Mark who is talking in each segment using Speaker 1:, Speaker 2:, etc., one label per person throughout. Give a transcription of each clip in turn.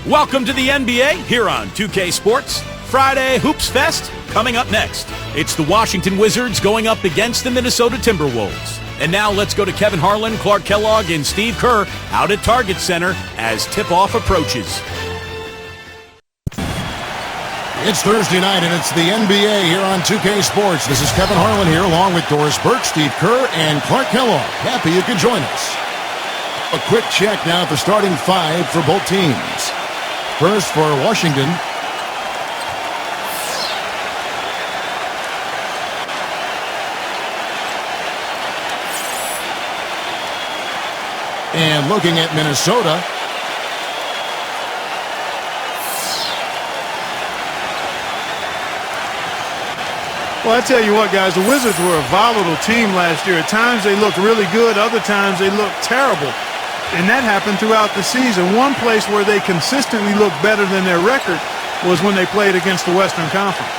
Speaker 1: Welcome to the NBA here on 2K Sports. Friday Hoops Fest coming up next. It's the Washington Wizards going up against the Minnesota Timberwolves. And now let's go to Kevin Harlan, Clark Kellogg, and Steve Kerr out at Target Center as tip-off approaches.
Speaker 2: It's Thursday night, and it's the NBA here on 2K Sports. This is Kevin Harlan here, along with Doris Burke, Steve Kerr, and Clark Kellogg. Happy you could join us. A quick check now at the starting five for both teams. First for Washington. And looking at Minnesota.
Speaker 3: Well, I tell you what, guys, the Wizards were a volatile team last year. At times they looked really good, other times they looked terrible. And that happened throughout the season. One place where they consistently looked better than their record was when they played against the Western Conference.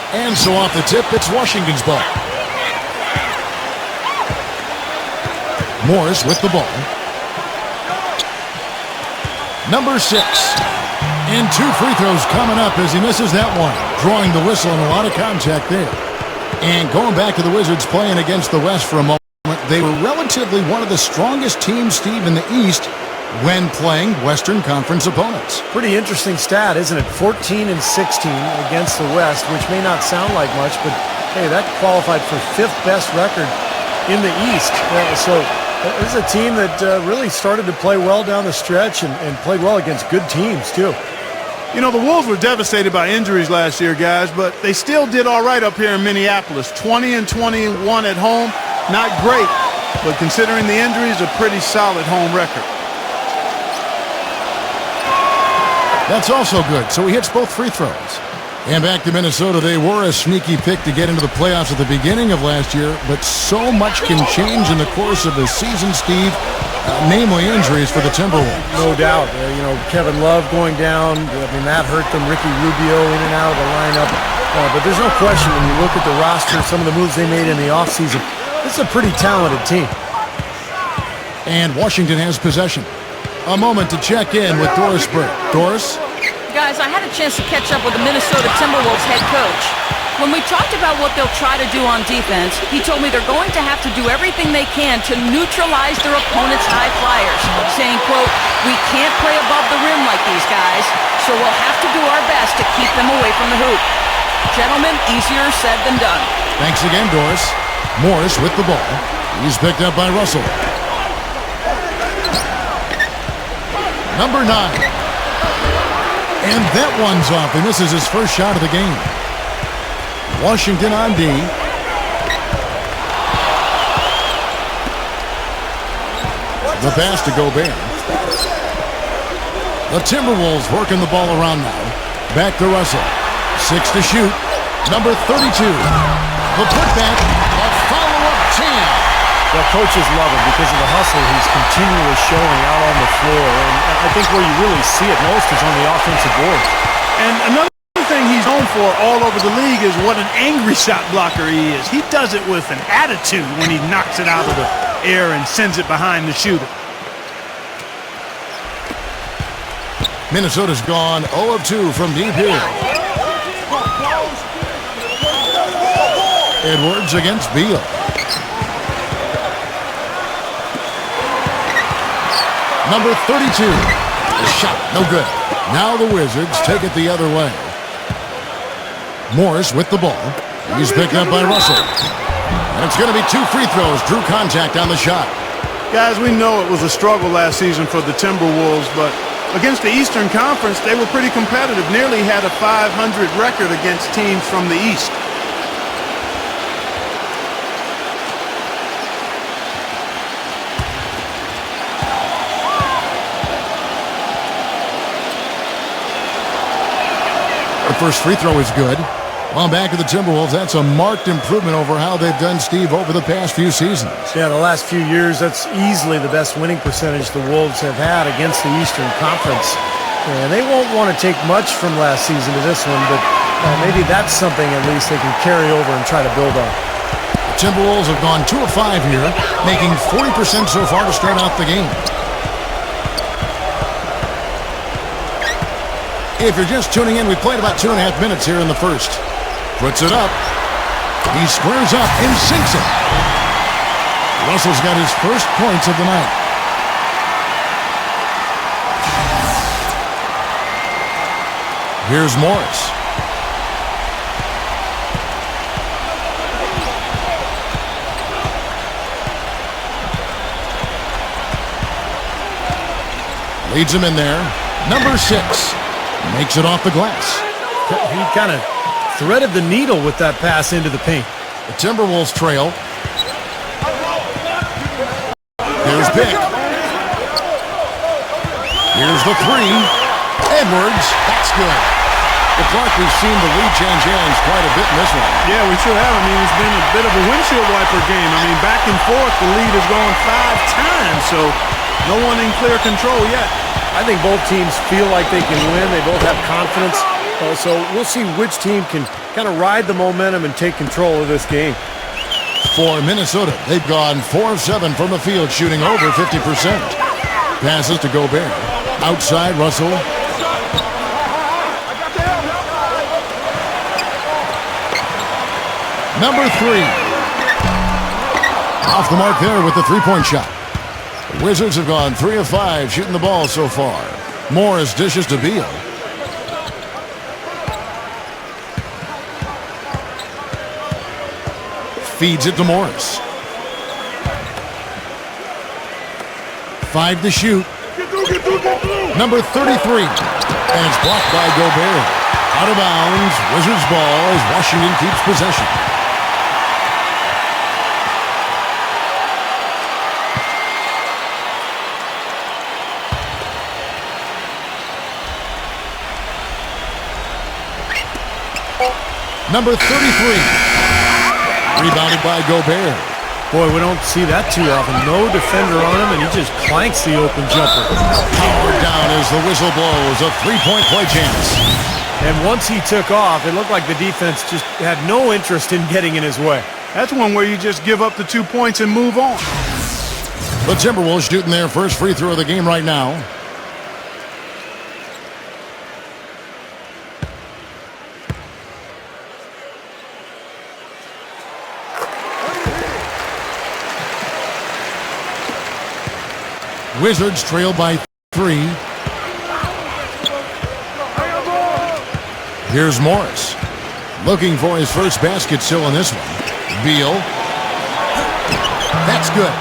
Speaker 2: And so off the tip, it's Washington's ball. Morris with the ball. Number 6. And 2 free throws coming up as he misses that one. Drawing the whistle and a lot of contact there. And going back to the Wizards playing against the West for a moment, they were relatively one of the strongest teams, Steve, in the East when playing Western Conference opponents.
Speaker 4: Pretty interesting stat, isn't it? 14 and 16 against the West, which may not sound like much, but hey, that qualified for 5th best record in the East. So this is a team that really started to play well down the stretch and played well against good teams, too.
Speaker 3: You know, the Wolves were devastated by injuries last year, guys, but they still did all right up here in Minneapolis. 20 and 21 at home, not great, but considering the injuries, a pretty solid home record.
Speaker 2: That's also good, so he hits both free throws. And back to Minnesota, they were a sneaky pick to get into the playoffs at the beginning of last year, but so much can change in the course of the season, Steve, namely injuries for the Timberwolves.
Speaker 4: No doubt. Kevin Love going down, that hurt them. Ricky Rubio in and out of the lineup. But there's no question when you look at the roster, some of the moves they made in the offseason, this is a pretty talented team.
Speaker 2: And Washington has possession. A moment to check in with Doris Burke. Doris?
Speaker 5: Guys, I had a chance to catch up with the Minnesota Timberwolves head coach. When we talked about what they'll try to do on defense, he told me they're going to have to do everything they can to neutralize their opponent's high flyers, saying, quote, "We can't play above the rim like these guys, so we'll have to do our best to keep them away from the hoop." Gentlemen, easier said than done.
Speaker 2: Thanks again, Doris. Morris with the ball. He's picked up by Russell. Number 9. And that one's off, and this is his first shot of the game. Washington on D. The pass to Gobert. The Timberwolves working the ball around now. Back to Russell. 6 to shoot. Number 32. The putback. A follow-up 10.
Speaker 4: Well, coaches love him because of the hustle he's continually showing out on the floor. And I think where you really see it most is on the offensive board.
Speaker 3: And another thing he's known for all over the league is what an angry shot blocker he is. He does it with an attitude when he knocks it out of the air and sends it behind the shooter.
Speaker 2: Minnesota's gone 0 of 2 from deep here. Edwards against Beal. Number 32. The shot, no good. Now the Wizards take it the other way. Morris with the ball. He's picked up by Russell. And it's going to be 2 free throws. Drew contact on the shot.
Speaker 3: Guys, we know it was a struggle last season for the Timberwolves, but against the Eastern Conference, they were pretty competitive. Nearly had a 500 record against teams from the East.
Speaker 2: first free throw is good. Well, back to the Timberwolves. That's a marked improvement over how they've done, Steve, over the past few seasons.
Speaker 4: Yeah, the last few years, that's easily the best winning percentage the Wolves have had against the Eastern Conference. And they won't want to take much from last season to this one, but maybe that's something at least they can carry over and try to build on.
Speaker 2: The Timberwolves have gone 2 of 5 here, making 40% so far to start out the game. If you're just tuning in, we played about 2.5 minutes here in the first. Puts it up. He squares up and sinks it. Russell's got his first points of the night. Here's Morris. Leads him in there. Number 6. Makes it off the glass.
Speaker 4: He kind of threaded the needle with that pass into the paint.
Speaker 2: The Timberwolves trail. Here's Pick. Here's the 3. Edwards. That's good. But Clark, we've seen the lead change hands quite a bit in this one.
Speaker 3: Yeah, we sure have. I mean, it's been a bit of a windshield wiper game. I mean, back and forth, the lead has gone 5 times, so no one in clear control yet.
Speaker 4: I think both teams feel like they can win. They both have confidence. So we'll see which team can kind of ride the momentum and take control of this game.
Speaker 2: For Minnesota, they've gone 4 of 7 from the field, shooting over 50%. Passes to Gobert. Outside, Russell. Number 3. Off the mark there with the three-point shot. The Wizards have gone 3 of 5 shooting the ball so far. Morris dishes to Beal. Feeds it to Morris. 5 to shoot. Number 33. And it's blocked by Gobert. Out of bounds. Wizards ball as Washington keeps possession. Number 33. Rebounded by Gobert.
Speaker 4: Boy, we don't see that too often. No defender on him, and he just planks the open jumper.
Speaker 2: Powered down as the whistle blows. A three-point play chance.
Speaker 4: And once he took off, it looked like the defense just had no interest in getting in his way.
Speaker 3: That's one where you just give up the 2 points and move on.
Speaker 2: The Timberwolves shooting their first free throw of the game right now. Wizards trail by 3. Here's Morris. Looking for his first basket still in this one. Beal. That's good.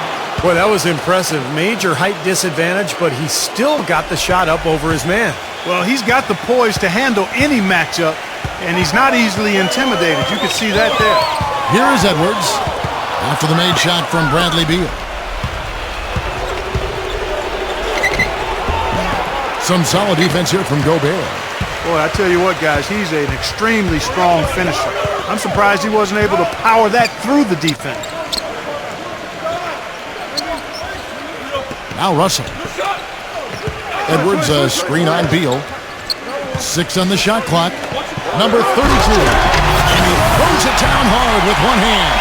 Speaker 4: Boy, that was impressive. Major height disadvantage, but he still got the shot up over his man.
Speaker 3: Well, he's got the poise to handle any matchup, and he's not easily intimidated. You can see that there.
Speaker 2: Here is Edwards after the made shot from Bradley Beal. Some solid defense here from Gobert.
Speaker 3: Boy, I tell you what, guys, he's an extremely strong finisher. I'm surprised he wasn't able to power that through the defense.
Speaker 2: Now Russell. Edwards a screen on Beal. 6 on the shot clock. Number 32. And he throws it down hard with one hand.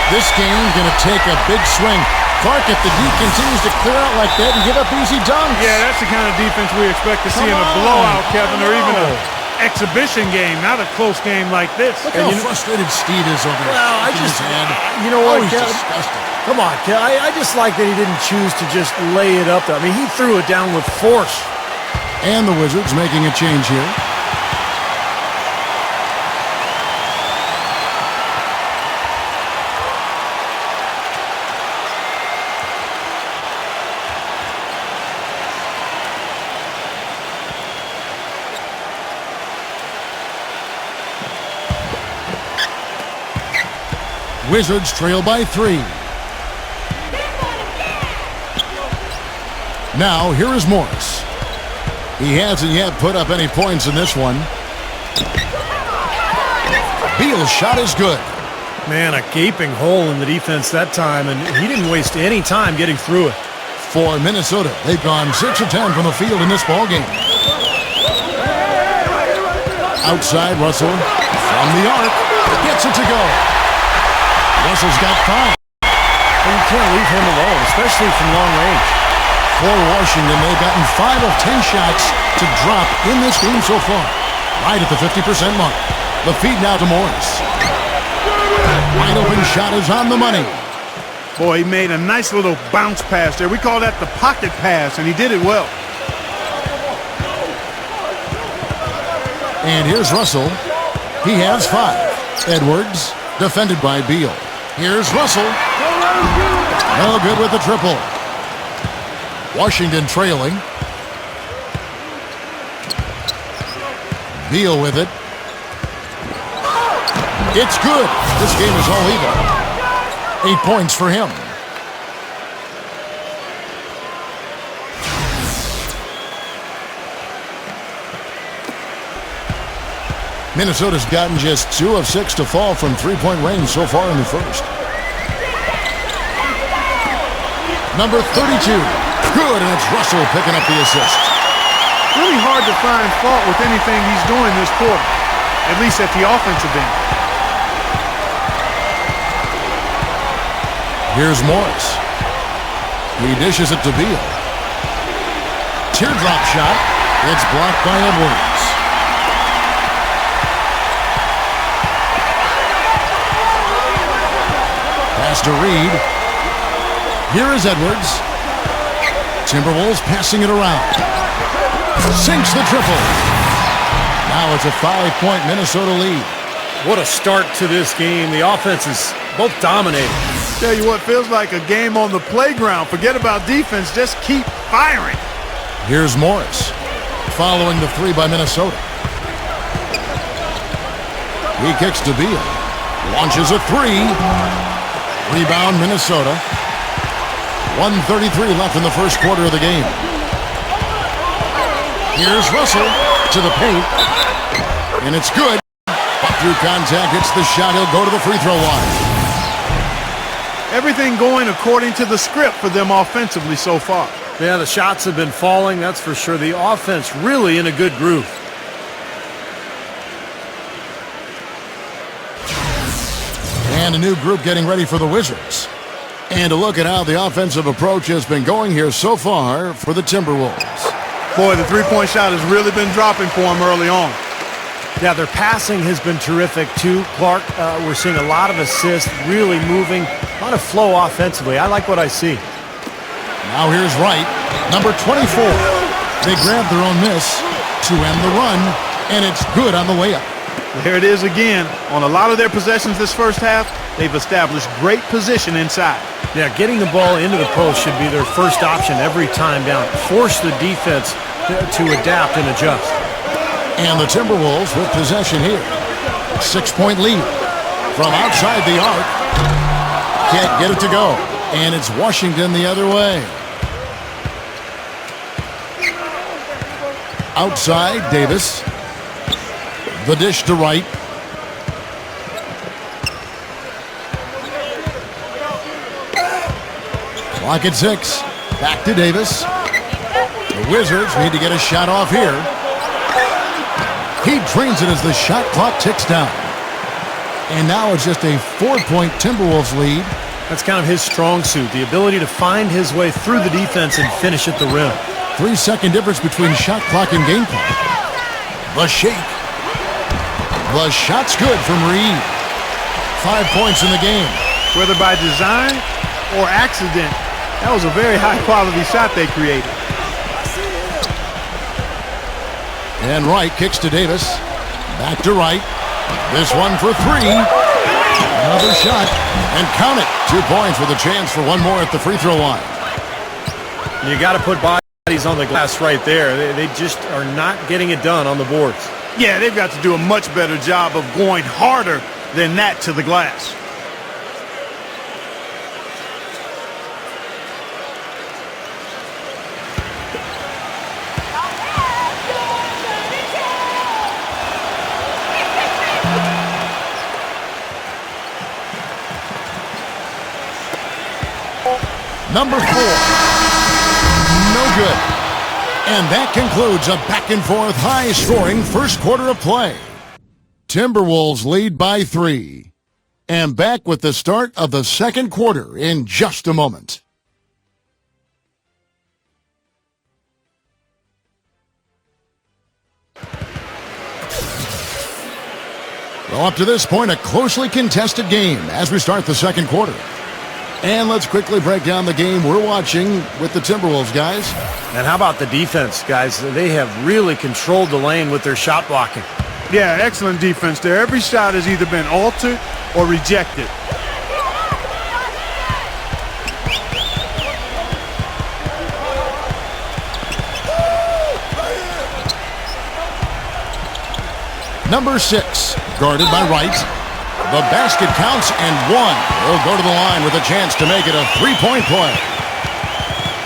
Speaker 2: This game's going to take a big swing. Clark, if the D continues to clear out like that and give up easy dunks.
Speaker 3: Yeah, that's the kind of defense we expect to see in a blowout, Kevin, or even an exhibition game, not a close game like this.
Speaker 2: Look how frustrated Steed is over there.
Speaker 4: Well, you know what,
Speaker 2: he's
Speaker 4: Kevin?
Speaker 2: disgusting.
Speaker 4: Come on, Kevin. I just like that he didn't choose to just lay it up there. I mean, he threw it down with force.
Speaker 2: And the Wizards making a change here. Wizards trail by 3. Now, here is Morris. He hasn't yet put up any points in this one. Beal's shot is good.
Speaker 4: Man, a gaping hole in the defense that time, and he didn't waste any time getting through it.
Speaker 2: For Minnesota, they've gone 6 of 10 from the field in this ballgame. Outside, Russell from the arc gets it to go. Russell's got 5.
Speaker 4: And you can't leave him alone, especially from long range.
Speaker 2: For Washington, they've gotten 5 of 10 shots to drop in this game so far, right at the 50% mark. The feed now to Morris. Wide open shot is on the money.
Speaker 3: Boy, he made a nice little bounce pass there. We call that the pocket pass, and he did it well.
Speaker 2: And here's Russell. He has 5. Edwards, defended by Beal. Here's Russell. No good with the triple. Washington trailing. Beal with it. It's good. This game is all even. 8 points for him. Minnesota's gotten just 2 of 6 to fall from three-point range so far in the first. Number 32. Good, and it's Russell picking up the assist.
Speaker 3: Really hard to find fault with anything he's doing this quarter, at least at the offensive end.
Speaker 2: Here's Morris. He dishes it to Beal. Teardrop shot. It's blocked by Edwards. Pass to Reed. Here is Edwards. Timberwolves passing it around. Sinks the triple. Now it's a 5-point Minnesota lead.
Speaker 4: What a start to this game. The offense is both dominating.
Speaker 3: Tell you what, feels like a game on the playground. Forget about defense, just keep firing.
Speaker 2: Here's Morris, following the 3 by Minnesota. He kicks to Beal. Launches a 3. Rebound, Minnesota. 1:33 left in the first quarter of the game. Here's Russell to the paint. And it's good. Up through contact, hits the shot. He'll go to the free throw line.
Speaker 3: Everything going according to the script for them offensively so far.
Speaker 4: Yeah, the shots have been falling, that's for sure. The offense really in a good groove.
Speaker 2: And a new group getting ready for the Wizards. And a look at how the offensive approach has been going here so far for the Timberwolves.
Speaker 3: Boy, the three-point shot has really been dropping for them early on.
Speaker 4: Yeah, their passing has been terrific too, Clark. We're seeing a lot of assists, really moving, a lot of flow offensively. I like what I see.
Speaker 2: Now here's Wright, number 24. They grab their own miss to end the run, and it's good on the way up.
Speaker 3: There it is again. On a lot of their possessions this first half, they've established great position inside.
Speaker 4: Yeah, getting the ball into the post should be their first option every time down. Force the defense to adapt and adjust.
Speaker 2: And the Timberwolves with possession here. 6-point lead from outside the arc. Can't get it to go. And it's Washington the other way. Outside, Davis. The dish to Wright. Clock at 6. Back to Davis. The Wizards need to get a shot off here. He drains it as the shot clock ticks down. And now it's just a 4-point Timberwolves lead.
Speaker 4: That's kind of his strong suit, the ability to find his way through the defense and finish at the rim.
Speaker 2: 3-second difference between shot clock and game clock. The shake. The shot's good from Reed. 5 points in the game.
Speaker 3: Whether by design or accident, that was a very high-quality shot they created.
Speaker 2: And Wright kicks to Davis. Back to Wright. This one for 3. Another shot. And count it. 2 points with a chance for one more at the free throw line.
Speaker 4: You got to put bodies on the glass right there. They just are not getting it done on the boards.
Speaker 3: Yeah, they've got to do a much better job of going harder than that to the glass.
Speaker 2: Number 4. No good. And that concludes a back-and-forth, high-scoring first quarter of play. Timberwolves lead by 3. And back with the start of the second quarter in just a moment. Well, up to this point, a closely contested game as we start the second quarter. And let's quickly break down the game we're watching with the Timberwolves, guys.
Speaker 4: And how about the defense, guys? They have really controlled the lane with their shot blocking.
Speaker 3: Yeah, excellent defense there. Every shot has either been altered or rejected.
Speaker 2: Number 6, guarded by Wright. The basket counts and one. He'll go to the line with a chance to make it a three-point play.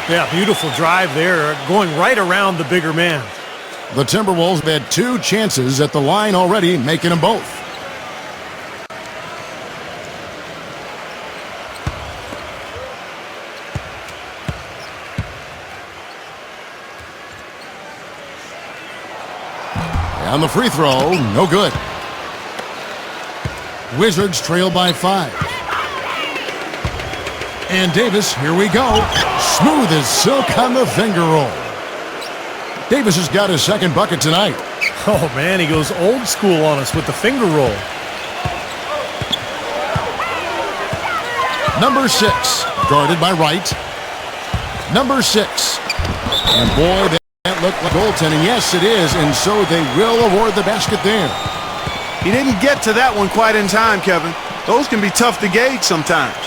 Speaker 4: Yeah, beautiful drive there, going right around the bigger man.
Speaker 2: The Timberwolves have had 2 chances at the line already, making them both. On the free throw, no good. Wizards trail by 5. And Davis, here we go. Smooth as silk on the finger roll. Davis has got his second bucket tonight.
Speaker 4: Oh, man, he goes old school on us with the finger roll.
Speaker 2: Number 6, guarded by Wright. Number 6. And boy, that looked like goaltending. Yes, it is, and so they will award the basket there.
Speaker 3: He didn't get to that one quite in time, Kevin. Those can be tough to gauge sometimes.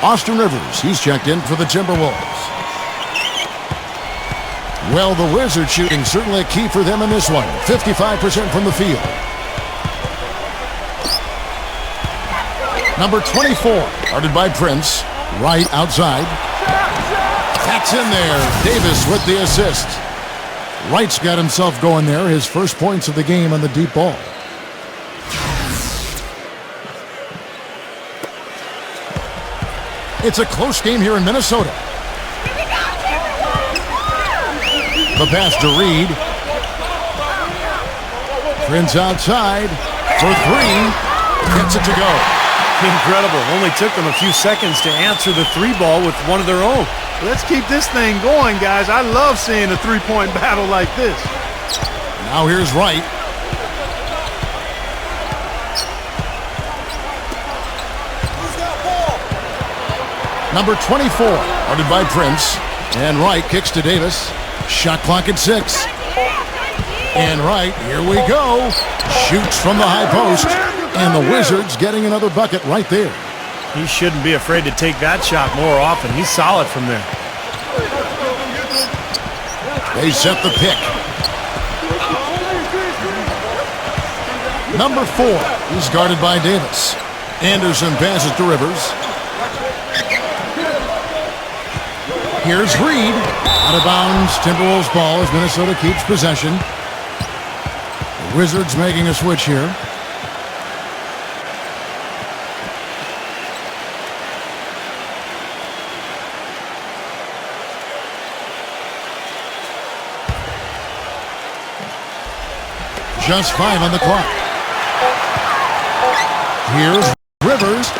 Speaker 2: Austin Rivers, he's checked in for the Timberwolves. Well, the Wizards shooting certainly a key for them in this one. 55% from the field. Number 24, guarded by Prince. Right outside. That's in there. Davis with the assist. Wright's got himself going there. His first points of the game on the deep ball. It's a close game here in Minnesota. The pass to Reed. Prince outside for 3. Gets it to go.
Speaker 4: Incredible. Only took them a few seconds to answer the 3 ball with one of their own.
Speaker 3: Let's keep this thing going, guys. I love seeing a three-point battle like this.
Speaker 2: Now here's Wright. Number 24, guarded by Prince. And Wright kicks to Davis. Shot clock at 6. And Wright, here we go. Shoots from the high post. And the Wizards getting another bucket right there.
Speaker 4: He shouldn't be afraid to take that shot more often. He's solid from there.
Speaker 2: They set the pick. Number 4, he's guarded by Davis. Anderson passes to Rivers. Here's Reed. Out of bounds. Timberwolves ball as Minnesota keeps possession. The Wizards making a switch here. Just 5 on the clock. Here's Rivers.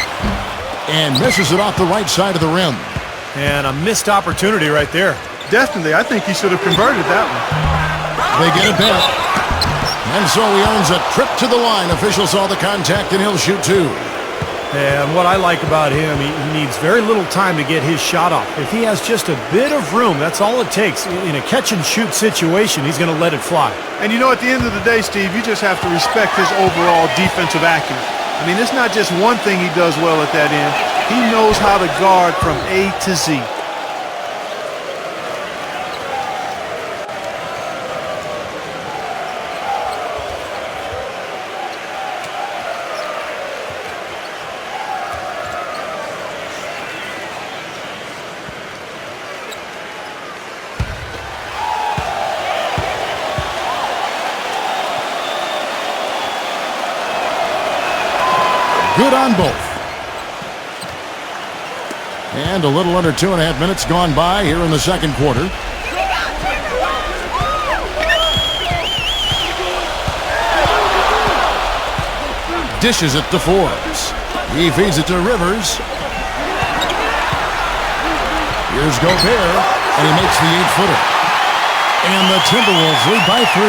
Speaker 2: And misses it off the right side of the rim.
Speaker 4: And a missed opportunity right there.
Speaker 3: Definitely. I think he should have converted that one.
Speaker 2: They get it back. And so he earns a trip to the line. Official saw the contact, and he'll shoot 2.
Speaker 4: And what I like about him, he needs very little time to get his shot off. If he has just a bit of room, that's all it takes. In a catch-and-shoot situation, he's going to let it fly.
Speaker 3: And you know, at the end of the day, Steve, you just have to respect his overall defensive acumen. I mean, it's not just one thing he does well at that end. He knows how to guard from A to Z. Good on both.
Speaker 2: And a little under 2.5 minutes gone by here in the second quarter. Dishes it to Forbes. He feeds it to Rivers. Here's Gobert, and he makes the 8-footer. And the Timberwolves lead by 3.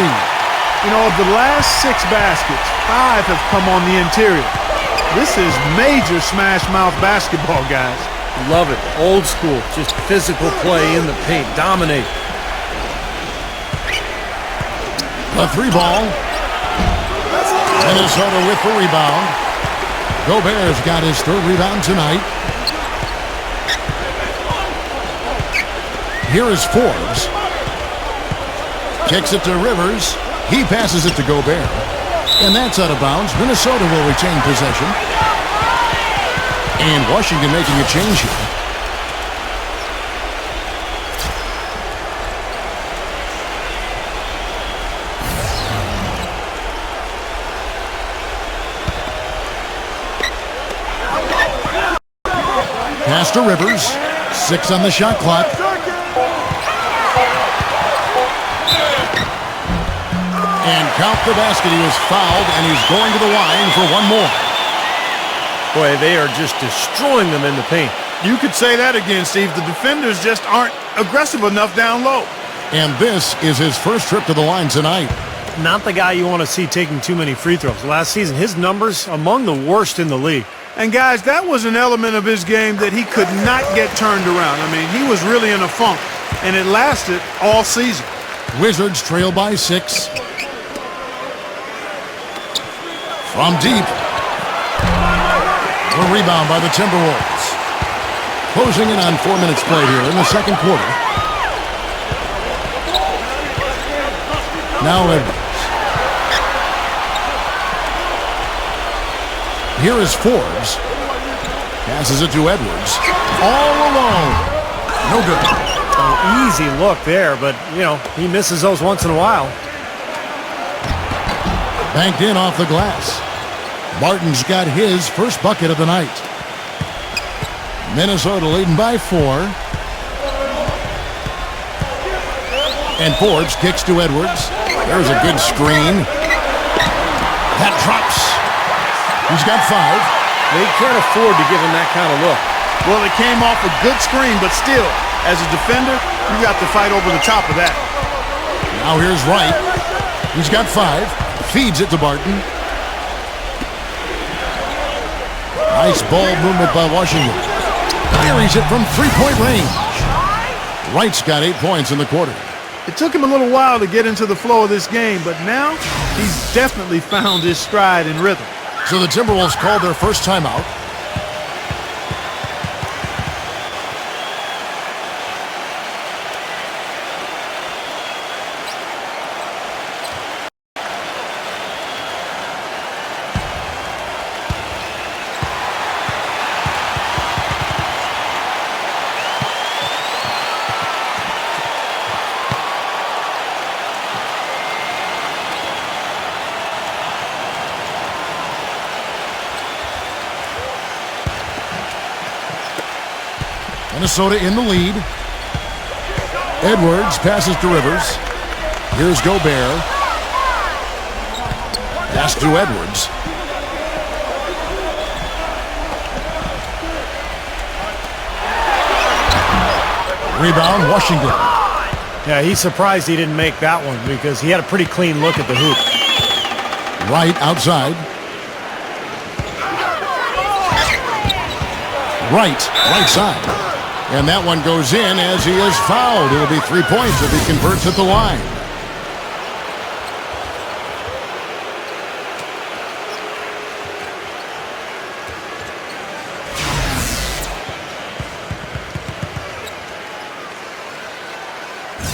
Speaker 3: You know, of the last 6 baskets, 5 have come on the interior. This is major smash mouth basketball, guys.
Speaker 4: Love it. Old school. Just physical play in the paint. Dominate.
Speaker 2: The 3-ball. Minnesota with the rebound. Gobert's got his 3rd rebound tonight. Here is Forbes. Kicks it to Rivers. He passes it to Gobert. And that's out of bounds. Minnesota will retain possession. And Washington making a change here. Pass to Rivers. 6 on the shot clock. And count the basket. He was fouled, and he's going to the line for one more.
Speaker 4: Boy, they are just destroying them in the paint.
Speaker 3: You could say that again, Steve. The defenders just aren't aggressive enough down low.
Speaker 2: And this is his first trip to the line tonight.
Speaker 4: Not the guy you want to see taking too many free throws. Last season, his numbers among the worst in the league.
Speaker 3: And, guys, that was an element of his game that he could not get turned around. I mean, he was really in a funk, and it lasted all season.
Speaker 2: Wizards trail by 6. From deep. A rebound by the Timberwolves. Closing in on 4 minutes played here in the second quarter. Now Edwards. Here is Forbes. Passes it to Edwards. All alone. No good.
Speaker 4: An easy look there, but, you know, he misses those once in a while.
Speaker 2: Banked in off the glass. Martin's got his first bucket of the night. Minnesota leading by 4. And Forbes kicks to Edwards. There's a good screen. That drops. He's got 5.
Speaker 4: They can't afford to give him that kind of look.
Speaker 3: Well, it came off a good screen, but still, as a defender, you got to fight over the top of that.
Speaker 2: Now here's Wright. He's got 5. Feeds it to Barton. Nice ball movement by Washington. Buries it from 3-point range. Wright's got 8 points in the quarter.
Speaker 3: It took him a little while to get into the flow of this game, but now he's definitely found his stride and rhythm.
Speaker 2: So the Timberwolves called their first timeout. Minnesota in the lead. Edwards passes to Rivers. Here's Gobert. Pass to Edwards. Rebound, Washington.
Speaker 4: Yeah, he's surprised he didn't make that one because he had a pretty clean look at the hoop.
Speaker 2: Right outside. Right side. And that one goes in as he is fouled. It'll be 3 points if he converts at the line.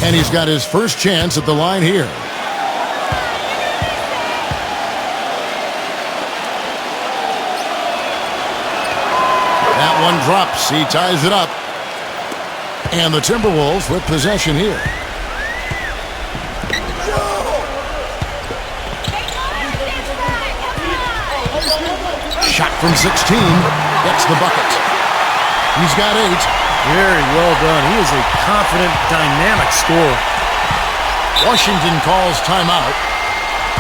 Speaker 2: And he's got his first chance at the line here. That one drops. He ties it up. And the Timberwolves with possession here. Shot from 16. Gets the bucket. He's got 8.
Speaker 4: Very well done. He is a confident, dynamic scorer.
Speaker 2: Washington calls timeout.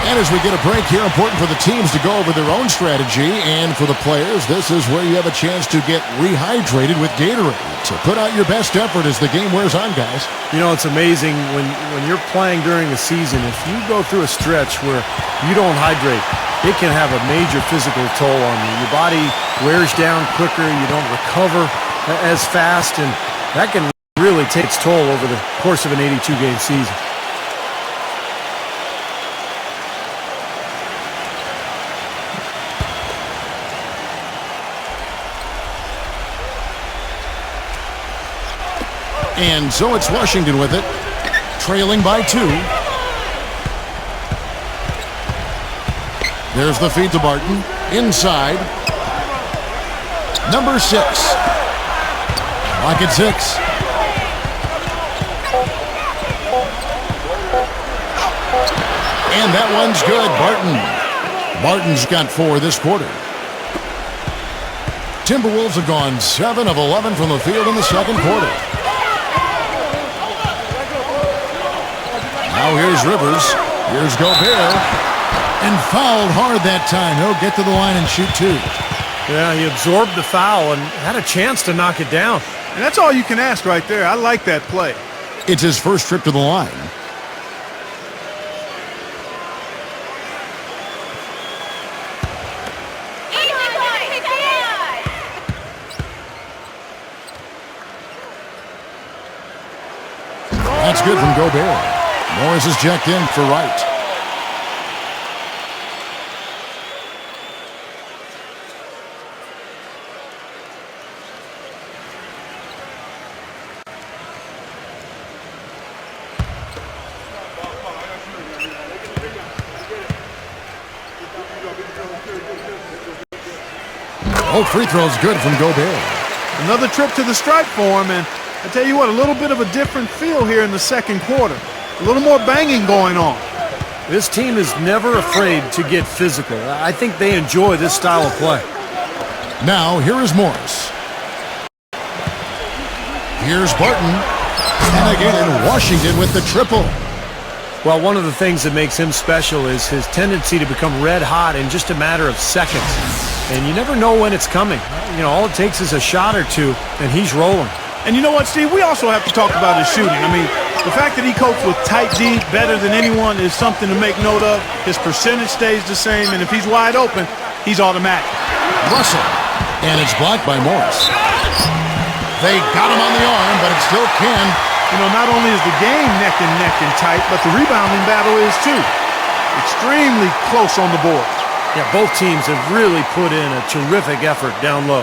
Speaker 2: And as we get a break here, important for the teams to go over their own strategy. And for the players, this is where you have a chance to get rehydrated with Gatorade. So put out your best effort as the game wears on, guys.
Speaker 4: You know, it's amazing when you're playing during the season, if you go through a stretch where you don't hydrate, it can have a major physical toll on you. Your body wears down quicker, you don't recover as fast, and that can really take its toll over the course of an 82-game season.
Speaker 2: And so it's Washington with it, trailing by 2. There's the feed to Barton. Inside. Number 6. Lock at 6. And that one's good. Barton's got 4 this quarter. Timberwolves have gone 7 of 11 from the field in the second quarter. Now here's Rivers. Here's Gobert. And fouled hard that time. He'll get to the line and shoot 2.
Speaker 4: Yeah, he absorbed the foul and had a chance to knock it down.
Speaker 3: And that's all you can ask right there. I like that play.
Speaker 2: It's his first trip to the line. That's good from Gobert. Morris is checked in for Wright. Oh, free throw's good from Gobert.
Speaker 3: Another trip to the stripe for him, and I tell you what, a little bit of a different feel here in the second quarter. A little more banging going on.
Speaker 4: This team is never afraid to get physical. I think they enjoy this style of play.
Speaker 2: Now, here is Morris. Here's Barton. And again, Washington with the triple.
Speaker 4: Well, one of the things that makes him special is his tendency to become red hot in just a matter of seconds. And you never know when it's coming. You know, all it takes is a shot or two, and he's rolling.
Speaker 3: And you know what, Steve? We also have to talk about his shooting. I mean, the fact that he copes with tight D better than anyone is something to make note of. His percentage stays the same, and if he's wide open, he's automatic.
Speaker 2: Russell. And it's blocked by Morris. They got him on the arm, but it still can.
Speaker 3: You know, not only is the game neck and tight, but the rebounding battle is too. Extremely close on the board.
Speaker 4: Yeah, both teams have really put in a terrific effort down low.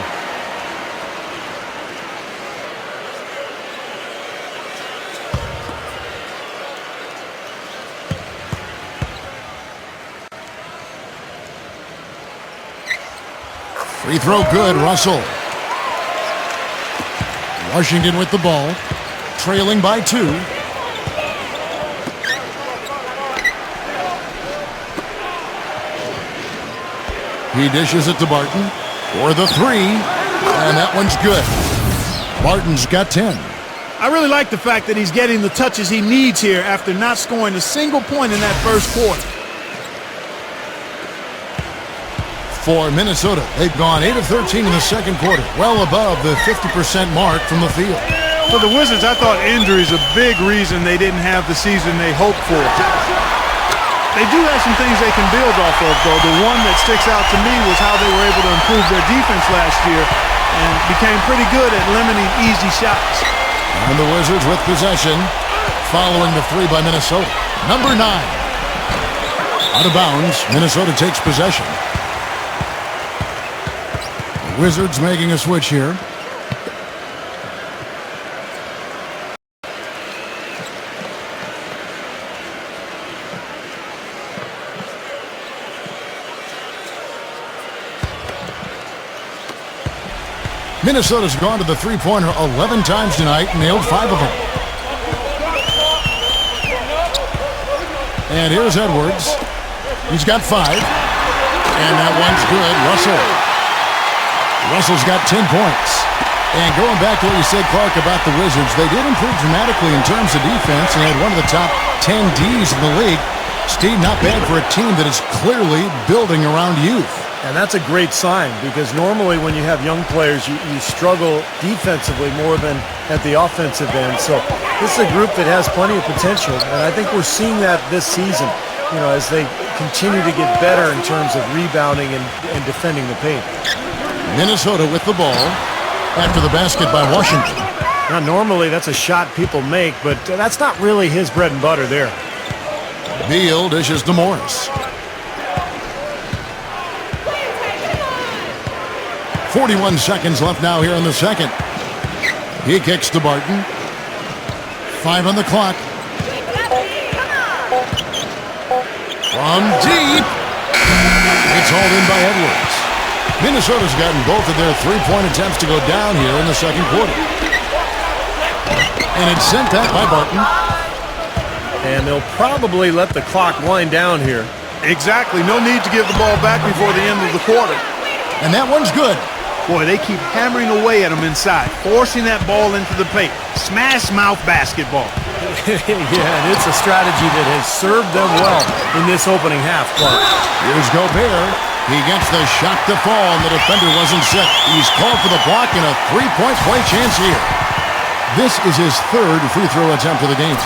Speaker 2: Free throw good, Russell. Washington with the ball, trailing by 2. He dishes it to Barton for the 3, and that one's good. Barton's got 10.
Speaker 3: I really like the fact that he's getting the touches he needs here after not scoring a single point in that first quarter.
Speaker 2: For Minnesota, they've gone 8 of 13 in the second quarter, well above the 50% mark from the field.
Speaker 3: For the Wizards, I thought injury is a big reason they didn't have the season they hoped for. They do have some things they can build off of, though. The one that sticks out to me was how they were able to improve their defense last year and became pretty good at limiting easy shots.
Speaker 2: And the Wizards with possession, following the 3 by Minnesota. Number 9. Out of bounds, Minnesota takes possession. Wizards making a switch here. Minnesota's gone to the three-pointer 11 times tonight, nailed 5 of them. And here's Edwards. He's got 5. And that one's good. Russell's got 10 points. And going back to what you said, Clark, about the Wizards, they did improve dramatically in terms of defense and had one of the top 10 Ds in the league. Steve, not bad for a team that is clearly building around youth.
Speaker 4: And that's a great sign, because normally when you have young players, you struggle defensively more than at the offensive end. So this is a group that has plenty of potential, and I think we're seeing that this season, as they continue to get better in terms of rebounding and defending the paint.
Speaker 2: Minnesota with the ball after the basket by Washington.
Speaker 4: Now, normally that's a shot people make, but that's not really his bread and butter there.
Speaker 2: Beal dishes to Morris. 41 seconds left now here in the second. He kicks to Barton. 5 on the clock. From deep. It's hauled in by Edwards. Minnesota's gotten both of their three-point attempts to go down here in the second quarter. And it's sent back by Barton.
Speaker 4: And they'll probably let the clock wind down here.
Speaker 3: Exactly. No need to give the ball back before the end of the quarter.
Speaker 2: And that one's good.
Speaker 3: Boy, they keep hammering away at them inside, forcing that ball into the paint. Smash mouth basketball.
Speaker 4: Yeah, and it's a strategy that has served them well in this opening half.
Speaker 2: Here's Gobert. He gets the shot to fall, and the defender wasn't set. He's called for the block and a three-point play chance here. This is his third free throw attempt of the game.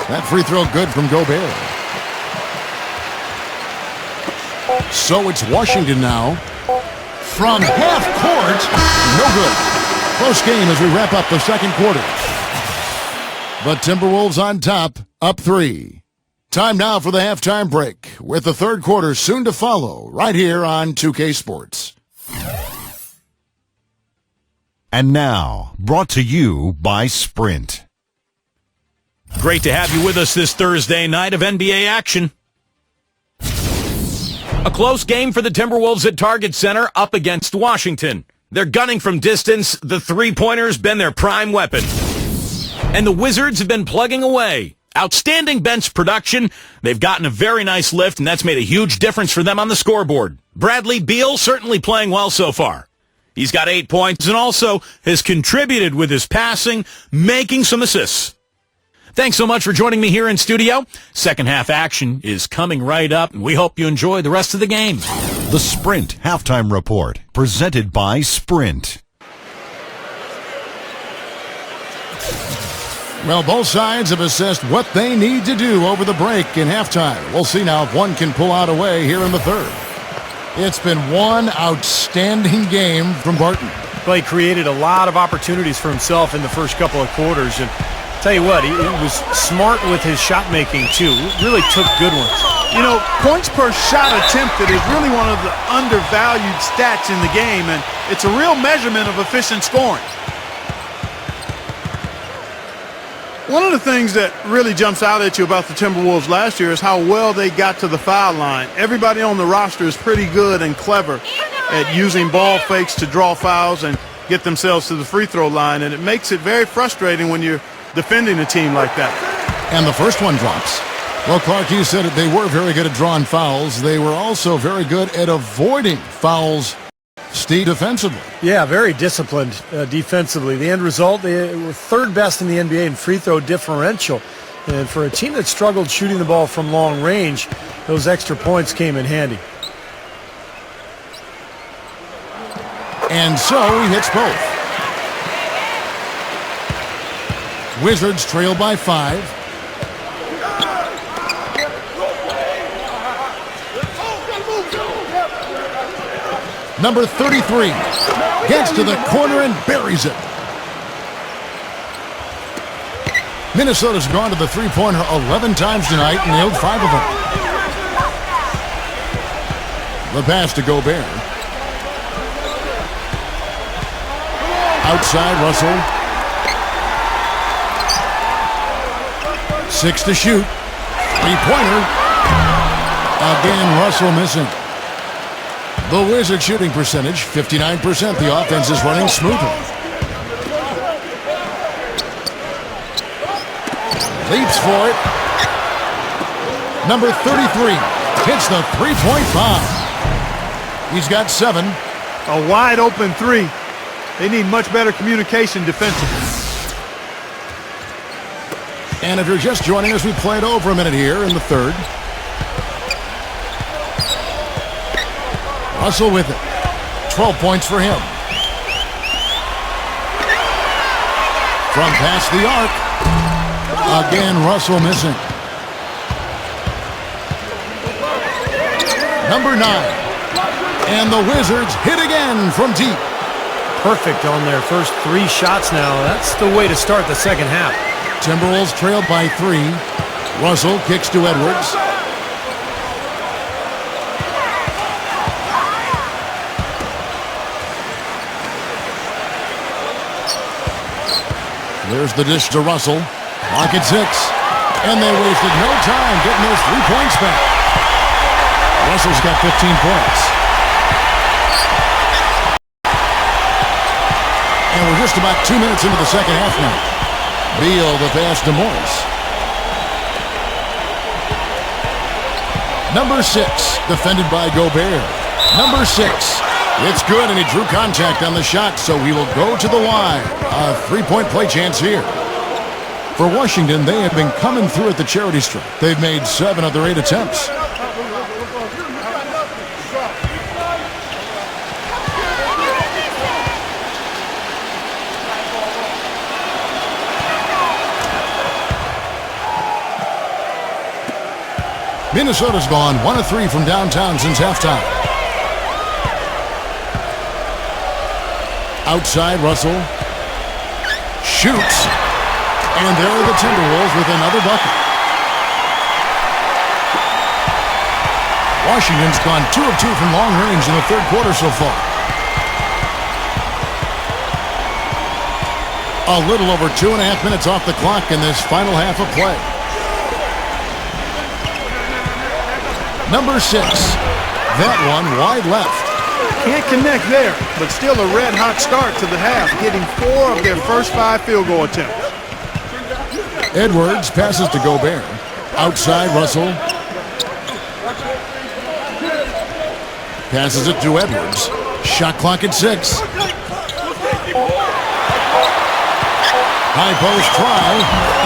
Speaker 2: That free throw good from Gobert. So it's Washington now. From half court, no good. Close game as we wrap up the second quarter. But Timberwolves on top, up 3. Time now for the halftime break, with the third quarter soon to follow, right here on 2K Sports.
Speaker 6: And now, brought to you by Sprint.
Speaker 1: Great to have you with us this Thursday night of NBA action. A close game for the Timberwolves at Target Center up against Washington. They're gunning from distance. The three-pointer's been their prime weapon. And the Wizards have been plugging away. Outstanding bench production. They've gotten a very nice lift, and that's made a huge difference for them on the scoreboard. Bradley Beal certainly playing well so far. He's got 8 points and also has contributed with his passing, making some assists. Thanks so much for joining me here in studio. Second half action is coming right up, and we hope you enjoy the rest of the game.
Speaker 6: The Sprint Halftime Report, presented by Sprint.
Speaker 2: Well, both sides have assessed what they need to do over the break in halftime. We'll see now if one can pull out a way here in the third. It's been one outstanding game from Barton.
Speaker 4: Clay created a lot of opportunities for himself in the first couple of quarters, and tell you what, he was smart with his shot making too. Really took good ones.
Speaker 3: Points per shot attempted is really one of the undervalued stats in the game, and it's a real measurement of efficient scoring. One of the things that really jumps out at you about the Timberwolves last year is how well they got to the foul line. Everybody on the roster is pretty good and clever at using ball fakes to draw fouls and get themselves to the free throw line, and it makes it very frustrating when you're defending a team like that.
Speaker 2: And the first one drops. Well, Clark, you said it. They were very good at drawing fouls. They were also very good at avoiding fouls, Steve, defensively.
Speaker 4: Yeah, very disciplined defensively. The end result, they were third best in the NBA in free throw differential. And for a team that struggled shooting the ball from long range, those extra points came in handy.
Speaker 2: And so he hits both. Wizards trail by 5. Number 33 gets to the corner and buries it. Minnesota's gone to the three-pointer 11 times tonight and nailed 5 of them. The pass to Gobert. Outside, Russell. 6 to shoot. Three-pointer. Again, Russell missing. The Wizards shooting percentage, 59%. The offense is running smoothly. Leaps for it. Number 33 hits the three-point bomb. He's got 7.
Speaker 3: A wide open 3. They need much better communication defensively.
Speaker 2: And if you're just joining us, we played over a minute here in the third. Russell with it. 12 points for him. From past the arc. Again, Russell missing. Number 9. And the Wizards hit again from deep.
Speaker 4: Perfect on their first 3 shots now. That's the way to start the second half.
Speaker 2: Timberwolves trailed by 3. Russell kicks to Edwards. There's the dish to Russell. Clock at 6. And they wasted no time getting those 3 points back. Russell's got 15 points. And we're just about 2 minutes into the second half now. Beal the pass to Morris. Number 6, defended by Gobert. Number 6, it's good, and he drew contact on the shot, so he will go to the line. A 3-point play chance here. For Washington, they have been coming through at the charity stripe. They've made 7 of their 8 attempts. Minnesota's gone 1 of 3 from downtown since halftime. Outside, Russell shoots. And there are the Timberwolves with another bucket. Washington's gone 2 of 2 from long range in the third quarter so far. A little over 2.5 minutes off the clock in this final half of play. Number 6. That one wide left.
Speaker 3: Can't connect there, but still a red-hot start to the half, getting 4 of their first 5 field goal attempts.
Speaker 2: Edwards passes to Gobert. Outside, Russell. Passes it to Edwards. Shot clock at 6. High post try,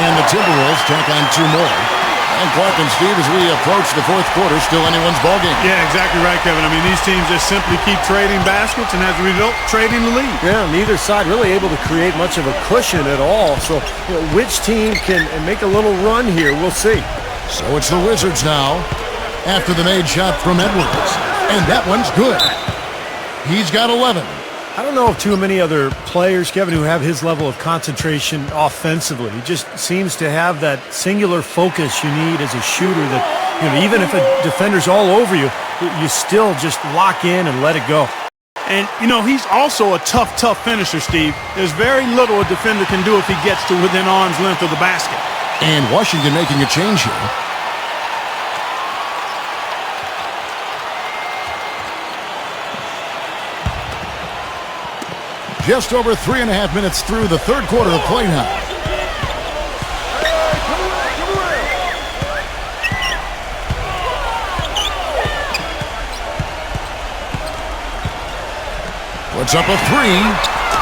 Speaker 2: and the Timberwolves tack on 2 more. And Clark and Steve, as we approach the fourth quarter, still anyone's ballgame.
Speaker 3: Yeah, exactly right, Kevin. I mean, these teams just simply keep trading baskets, and as a result, trading the lead.
Speaker 4: Yeah, neither side really able to create much of a cushion at all. So, which team can make a little run here? We'll see.
Speaker 2: So it's the Wizards now, after the made shot from Edwards. And that one's good. He's got 11.
Speaker 4: I don't know of too many other players, Kevin, who have his level of concentration offensively. He just seems to have that singular focus you need as a shooter that, even if a defender's all over you, you still just lock in and let it go.
Speaker 3: And, he's also a tough finisher, Steve. There's very little a defender can do if he gets to within arm's length of the basket.
Speaker 2: And Washington making a change here. Just over 3.5 minutes through the third quarter of play now. Puts up a 3.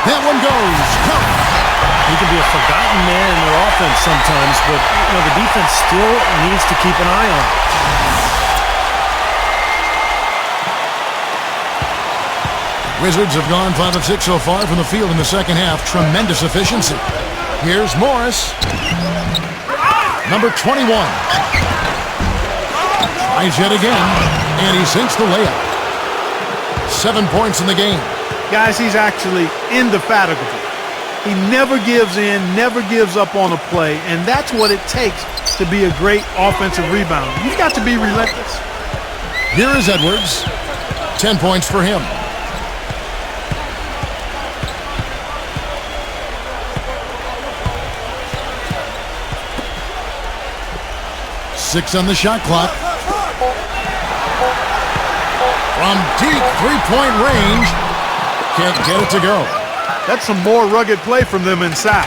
Speaker 2: That one goes.
Speaker 4: He can be a forgotten man in their offense sometimes, but the defense still needs to keep an eye on him.
Speaker 2: Wizards have gone 5 of 6 so far from the field in the second half. Tremendous efficiency. Here's Morris. Number 21. Tries yet again, and he sinks the layup. 7 points in the game.
Speaker 3: Guys, he's actually indefatigable. He never gives in, never gives up on a play, and that's what it takes to be a great offensive rebounder. You've got to be relentless.
Speaker 2: Here is Edwards. 10 points for him. Six on the shot clock. From deep three-point range. Can't get it to go.
Speaker 3: That's some more rugged play from them inside.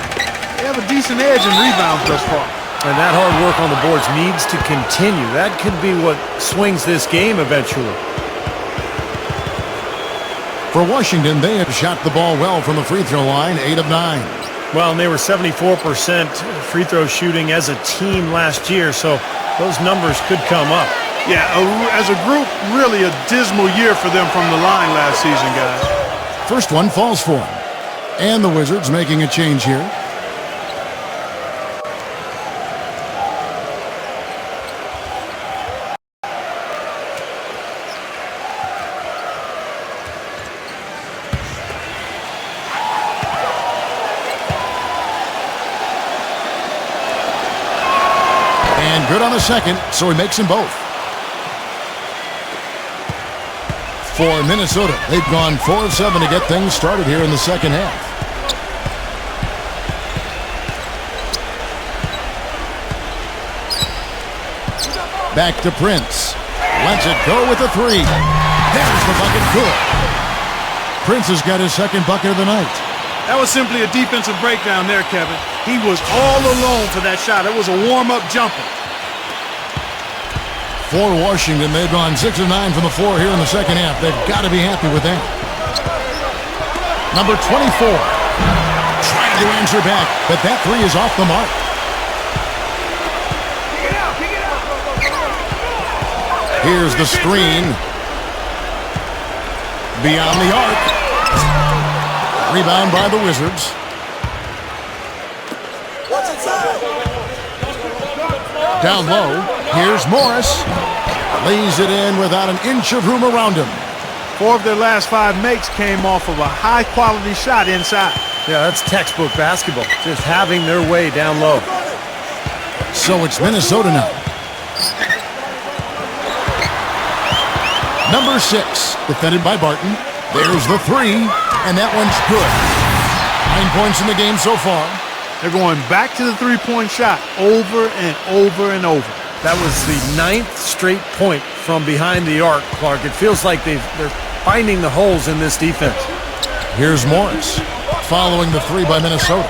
Speaker 3: They have a decent edge in rebounds thus far.
Speaker 4: And that hard work on the boards needs to continue. That could be what swings this game eventually.
Speaker 2: For Washington, they have shot the ball well from the free throw line, 8 of 9.
Speaker 4: Well, and they were 74% free throw shooting as a team last year, so those numbers could come up.
Speaker 3: Yeah, as a group, really a dismal year for them from the line last season, guys.
Speaker 2: First one falls for him. And the Wizards making a change here. And good on the second, so he makes them both. For Minnesota, they've gone 4 of 7 to get things started here in the second half. Back to Prince. Lets it go with the 3. There's the bucket. Good. Prince has got his second bucket of the night.
Speaker 3: That was simply a defensive breakdown there, Kevin. He was all alone for that shot. It was a warm-up jumper.
Speaker 2: For Washington, they've gone 6 of 9 from the floor here in the second half. They've got to be happy with that. Number 24. Trying to answer back, but that 3 is off the mark. Here's the screen. Beyond the arc. Rebound by the Wizards. Down low. Here's Morris. Lays it in without an inch of room around him.
Speaker 3: 4 of their last 5 makes came off of a high-quality shot inside.
Speaker 4: Yeah, that's textbook basketball. Just having their way down low.
Speaker 2: So it's Minnesota now. Number 6, defended by Barton. There's the 3, and that one's good. 9 points in the game so far.
Speaker 3: They're going back to the three-point shot over and over and over.
Speaker 4: That was the 9th straight point from behind the arc, Clark. It feels like they're finding the holes in this defense.
Speaker 2: Here's Morris, following the 3 by Minnesota.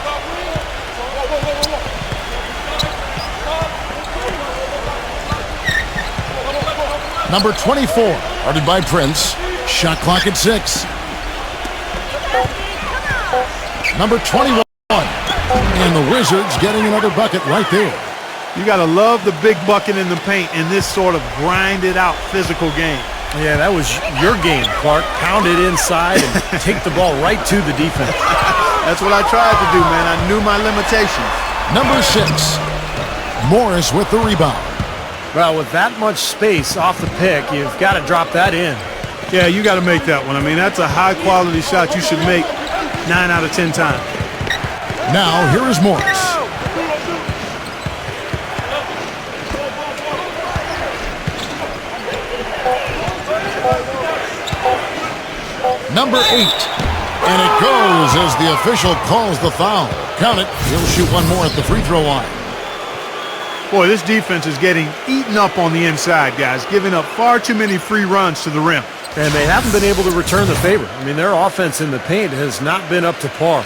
Speaker 2: Number 24, guarded by Prince. Shot clock at 6. Number 21. And the Wizards getting another bucket right there.
Speaker 3: You got to love the big bucket in the paint in this sort of grinded-out physical game.
Speaker 4: Yeah, that was your game, Clark. Pound it inside and take the ball right to the defense.
Speaker 3: That's what I tried to do, man. I knew my limitations.
Speaker 2: Number 6, Morris with the rebound.
Speaker 4: Well, with that much space off the pick, you've got to drop that in.
Speaker 3: Yeah, you got to make that one. I mean, that's a high-quality shot you should make 9 out of 10 times.
Speaker 2: Now, here is Morris. Number 8. And it goes as the official calls the foul. Count it. He'll shoot one more at the free throw line.
Speaker 3: Boy, this defense is getting eaten up on the inside, guys, giving up far too many free runs to the rim.
Speaker 4: And they haven't been able to return the favor. I mean, their offense in the paint has not been up to par.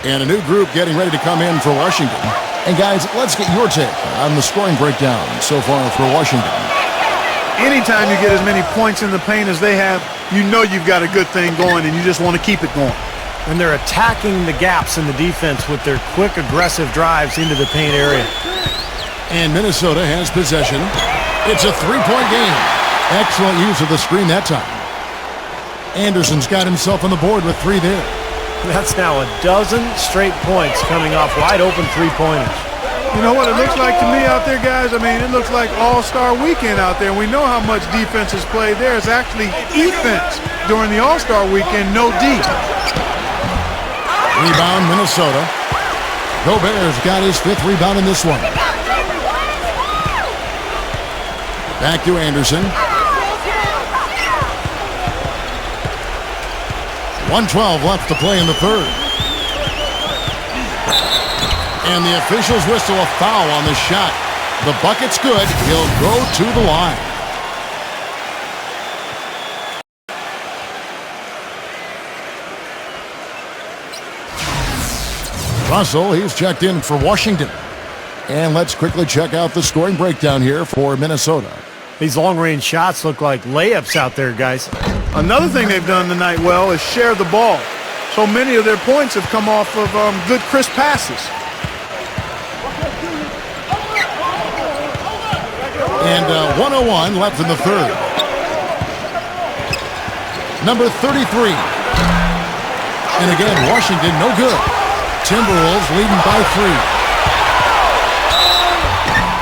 Speaker 2: And a new group getting ready to come in for Washington. And guys, let's get your take on the scoring breakdown so far for Washington.
Speaker 3: Anytime you get as many points in the paint as they have, you know you've got a good thing going and you just want to keep it going.
Speaker 4: And they're attacking the gaps in the defense with their quick, aggressive drives into the paint area.
Speaker 2: And Minnesota has possession. It's a three-point game. Excellent use of the screen that time. Anderson's got himself on the board with 3 there.
Speaker 4: That's now a dozen straight points coming off wide open three-pointers.
Speaker 3: You know what it looks like to me out there, guys? I mean, it looks like All-Star Weekend out there. We know how much defense is played there. It's actually defense during the All-Star Weekend, no D.
Speaker 2: Rebound, Minnesota. Gobert's got his 5th rebound in this one. Back to Anderson. 1:12 left to play in the 3rd. And the officials whistle a foul on the shot. The bucket's good. He'll go to the line. Russell, he's checked in for Washington. And let's quickly check out the scoring breakdown here for Minnesota.
Speaker 4: These long-range shots look like layups out there, guys.
Speaker 3: Another thing they've done tonight well is share the ball. So many of their points have come off of good, crisp passes.
Speaker 2: And 1:01 left in the third. Number 33. And again, Washington no good. Timberwolves leading by 3.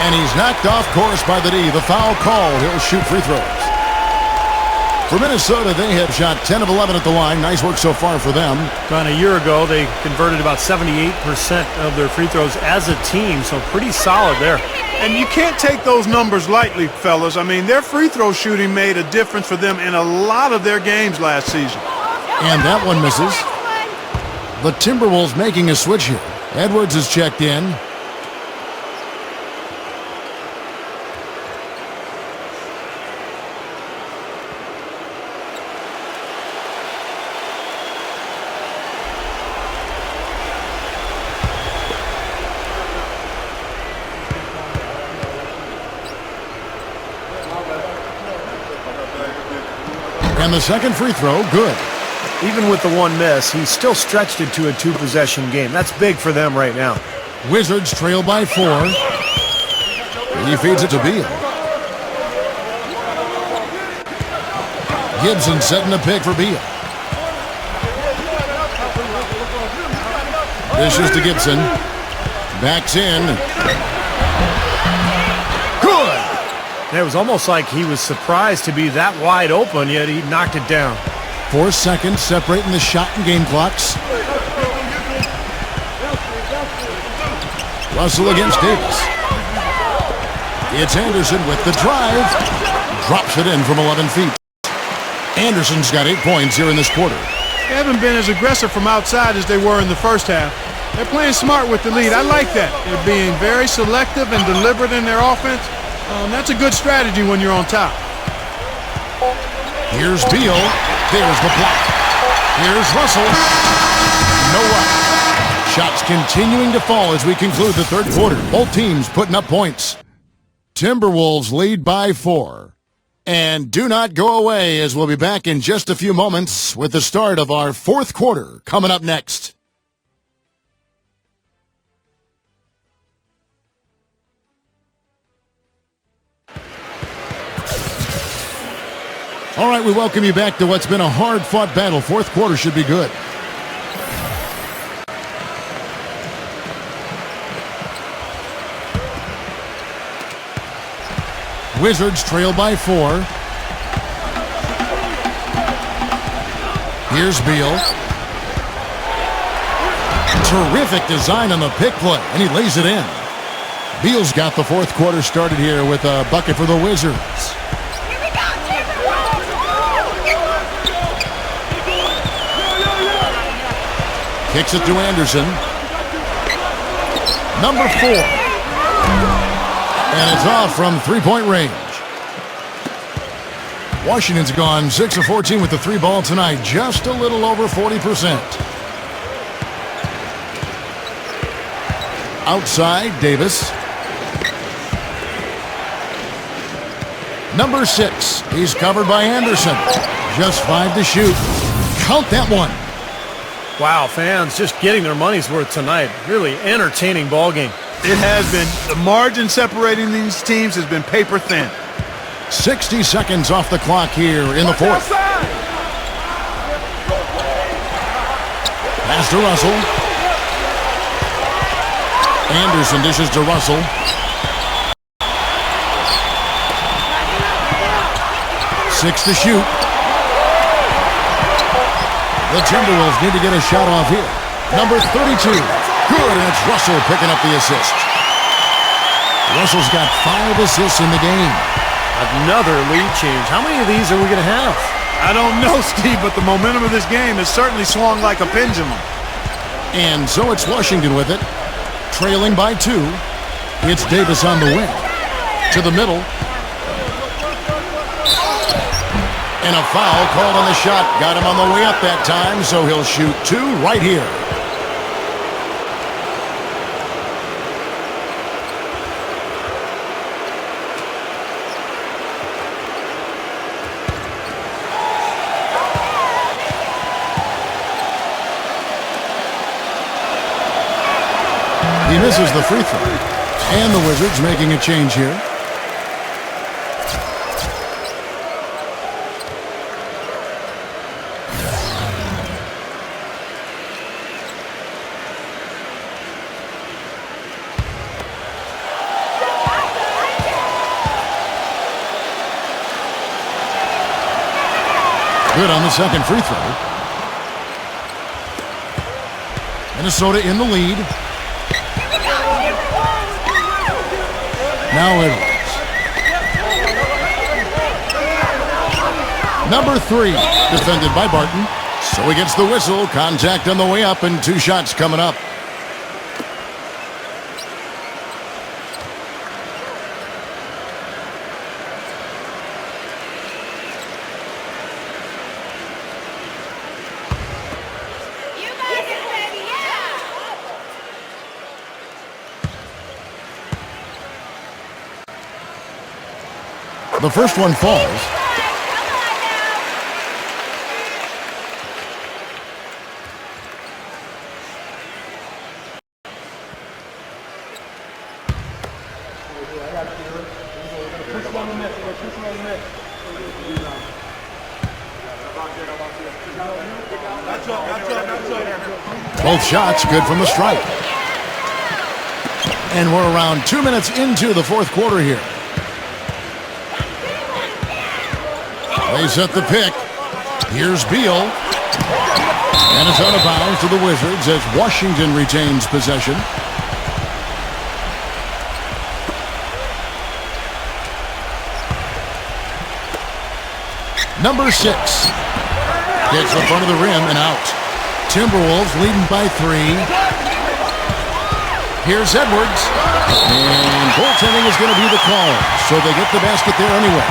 Speaker 2: And he's knocked off course by the D. The foul called. He'll shoot free throws. For Minnesota, they have shot 10 of 11 at the line. Nice work so far for them.
Speaker 4: About a year ago, they converted about 78% of their free throws as a team, so pretty solid there.
Speaker 3: And you can't take those numbers lightly, fellas. I mean, their free throw shooting made a difference for them in a lot of their games last season.
Speaker 2: And that one misses. The Timberwolves making a switch here. Edwards is checked in. And the second free throw, good.
Speaker 4: Even with the one miss, he's still stretched it to a two-possession game. That's big for them right now.
Speaker 2: Wizards trail by 4. He feeds it to Beal. Gibson setting the pick for Beal. Dishes to Gibson. Backs in. Good!
Speaker 4: It was almost like he was surprised to be that wide open, yet he knocked it down.
Speaker 2: 4 seconds separating the shot and game clocks. Russell against Davis. It's Anderson with the drive. Drops it in from 11 feet. Anderson's got 8 points here in this quarter.
Speaker 3: They haven't been as aggressive from outside as they were in the first half. They're playing smart with the lead. I like that. They're being very selective and deliberate in their offense. That's a good strategy when you're on top.
Speaker 2: Here's Beal. There's the block. Here's Russell. No luck. Shots continuing to fall as we conclude the third quarter. Both teams putting up points. Timberwolves lead by 4. And do not go away, as we'll be back in just a few moments with the start of our fourth quarter coming up next. All right, we welcome you back to what's been a hard-fought battle. Fourth quarter should be good. Wizards trail by 4. Here's Beal. Terrific design on the pick play, and he lays it in. Beal's got the fourth quarter started here with a bucket for the Wizards. Kicks it to Anderson. Number 4. And it's off from three-point range. Washington's gone 6 of 14 with the 3 ball tonight. Just a little over 40%. Outside, Davis. Number 6. He's covered by Anderson. Just 5 to shoot. Count that one.
Speaker 4: Wow, fans just getting their money's worth tonight. Really entertaining ball game.
Speaker 3: It has been. The margin separating these teams has been paper thin.
Speaker 2: 60 seconds off the clock here in the fourth. Pass to Russell. Anderson dishes to Russell. Six to shoot. The Timberwolves need to get a shot off here. Number 32. Good, and it's Russell picking up the assist. Russell's got 5 assists in the game.
Speaker 4: Another lead change. How many of these are we going to have?
Speaker 3: I don't know, Steve, but the momentum of this game has certainly swung like a pendulum.
Speaker 2: And so it's Washington with it. Trailing by 2. It's Davis on the wing. To the middle. And a foul called on the shot. Got him on the way up that time, so he'll shoot 2 right here. misses the free throw. And the Wizards making a change here. Good on the second free throw. Minnesota in the lead. Now Edwards. Number 3, defended by Barton. So he gets the whistle. Contact on the way up, and 2 shots coming up. The first one falls. Both shots good from the stripe. And we're around 2 minutes into the fourth quarter here. They set the pick. Here's Beal. And it's out of bounds to the Wizards as Washington retains possession. Number 6. Hits the front of the rim and out. Timberwolves leading by 3. Here's Edwards. And goaltending is going to be the call. So they get the basket there anyway.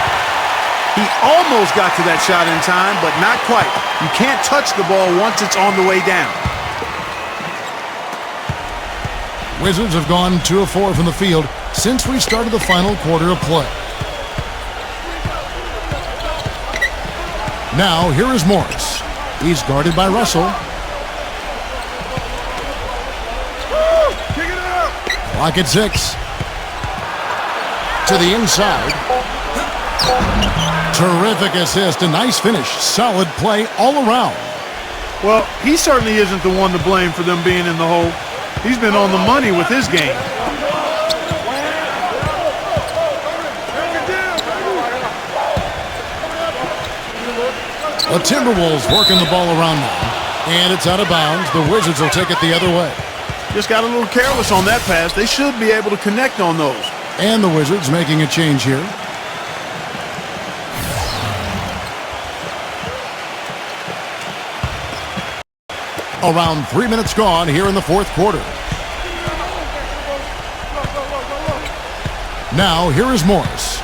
Speaker 3: He almost got to that shot in time, but not quite. You can't touch the ball once it's on the way down.
Speaker 2: Wizards have gone 2 of 4 from the field since we started the final quarter of play. Now, here is Morris. He's guarded by Russell. Clock at 6. To the inside. Terrific assist, a nice finish, solid play all around.
Speaker 3: Well, he certainly isn't the one to blame for them being in the hole. He's been on the money with his game.
Speaker 2: The Timberwolves working the ball around now, and it's out of bounds. The Wizards will take it the other way.
Speaker 3: Just got a little careless on that pass. They should be able to connect on those.
Speaker 2: And the Wizards making a change here. Around 3 minutes gone here in the fourth quarter. Now, here is Morris.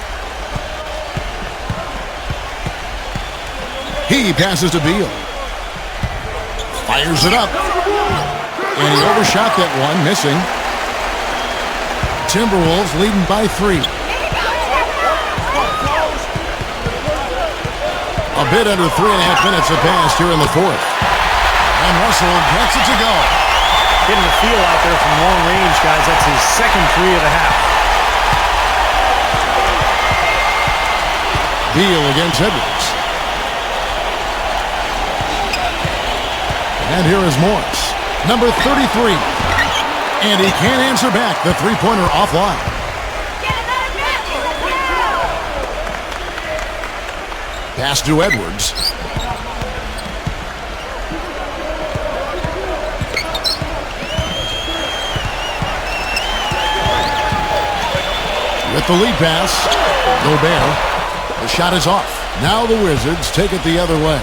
Speaker 2: He passes to Beal. Fires it up. And he overshot that one, missing. Timberwolves leading by 3. A bit under 3.5 minutes have passed here in the fourth. And Russell gets it to go.
Speaker 4: Getting the feel out there from long range, guys. That's his second 3 of the half.
Speaker 2: Beal against Edwards. And here is Morris, number 33. And he can't answer back. The three-pointer offline. Pass to Edwards. With the lead pass, Gobert. The shot is off. Now the Wizards take it the other way.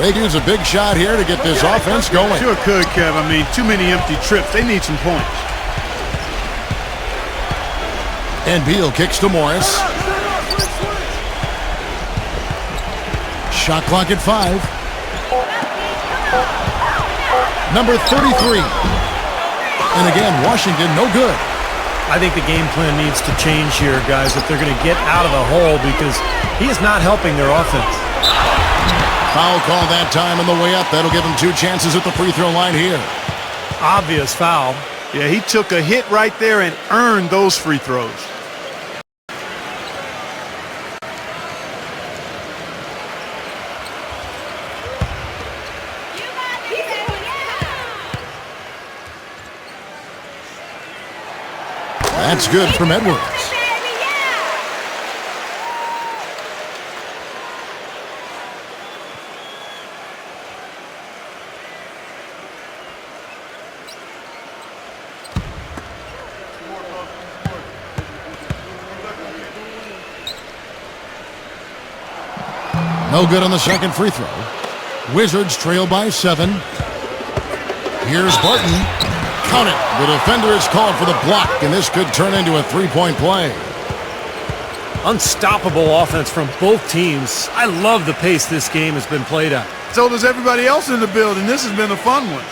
Speaker 2: They use a big shot here to get this offense going.
Speaker 3: Sure could, Kev. I mean, too many empty trips. They need some points.
Speaker 2: And Beal kicks to Morris. Shot clock at 5. Number 33. And again, Washington, no good.
Speaker 4: I think the game plan needs to change here, guys, if they're going to get out of the hole, because he is not helping their offense.
Speaker 2: Foul call that time on the way up. That'll give them 2 chances at the free throw line here.
Speaker 4: Obvious foul.
Speaker 3: Yeah, he took a hit right there and earned those free throws.
Speaker 2: That's good from Edwards. No good on the second free throw. Wizards trail by 7. Here's Barton. Count it. The defender is called for the block, and this could turn into a three-point play.
Speaker 4: Unstoppable offense from both teams. I love the pace this game has been played at.
Speaker 3: So does everybody else in the building. This has been a fun one.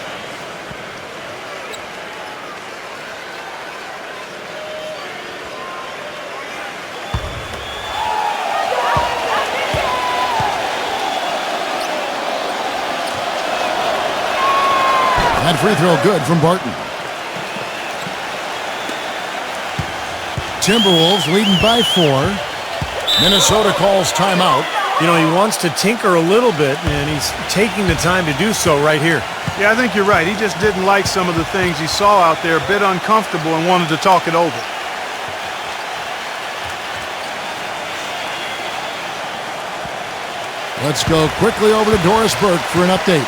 Speaker 2: That free throw good from Barton. Timberwolves leading by 4. Minnesota calls timeout.
Speaker 4: You know, he wants to tinker a little bit, and he's taking the time to do so right here.
Speaker 3: Yeah, I think you're right. He just didn't like some of the things he saw out there, a bit uncomfortable, and wanted to talk it over.
Speaker 2: Let's go quickly over to Doris Burke for an update.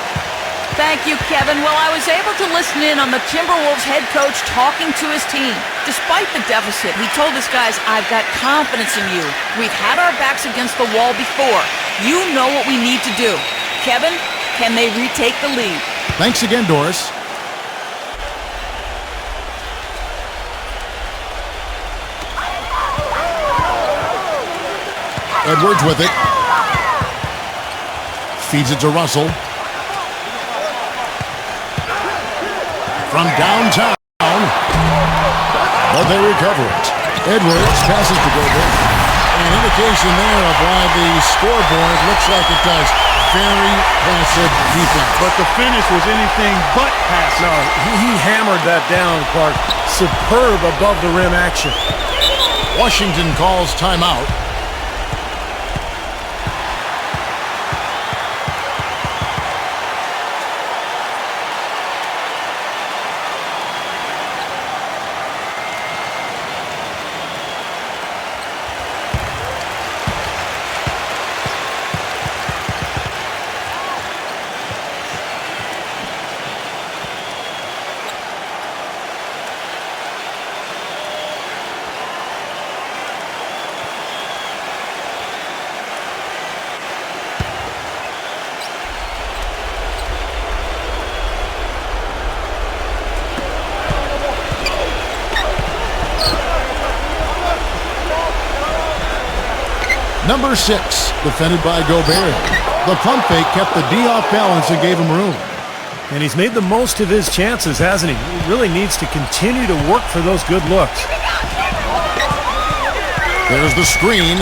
Speaker 5: Thank you, Kevin. Well, I was able to listen in on the Timberwolves head coach talking to his team. Despite the deficit, he told his guys, I've got confidence in you. We've had our backs against the wall before. You know what we need to do. Kevin, can they retake the lead?
Speaker 2: Thanks again, Doris. Edwards with it. Feeds it to Russell. From downtown, but they recover it. Edwards passes to Gobert. An indication there of why the scoreboard looks like it does. Very passive defense.
Speaker 3: But the finish was anything but passive.
Speaker 4: No, he hammered that down, Clark. Superb above the rim action.
Speaker 2: Washington calls timeout. Number 6, defended by Gobert. The pump fake kept the D off balance and gave him room.
Speaker 4: And he's made the most of his chances, hasn't he? He really needs to continue to work for those good looks.
Speaker 2: There's the screen.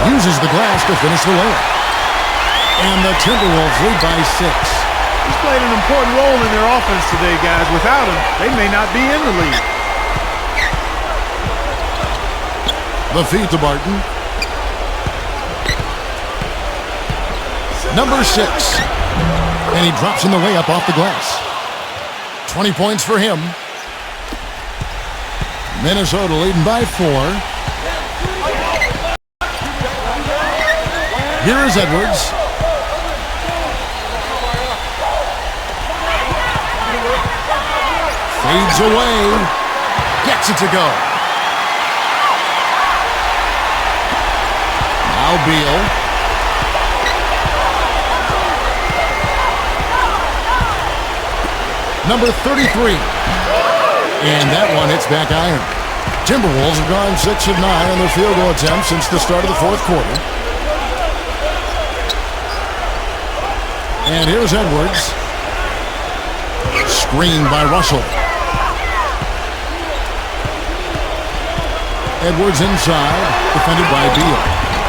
Speaker 2: Uses the glass to finish the layup. And the Timberwolves lead by 6.
Speaker 3: He's played an important role in their offense today, guys. Without him, they may not be in the lead.
Speaker 2: The feed to Barton. Number 6. And he drops in the layup off the glass. 20 points for him. Minnesota leading by 4. Here is Edwards. Fades away. Gets it to go. Now Beal. Number 33. And that one hits back iron. Timberwolves have gone 6 of 9 on their field goal attempts since the start of the fourth quarter. And here's Edwards. Screened by Russell. Edwards inside, defended by Beal.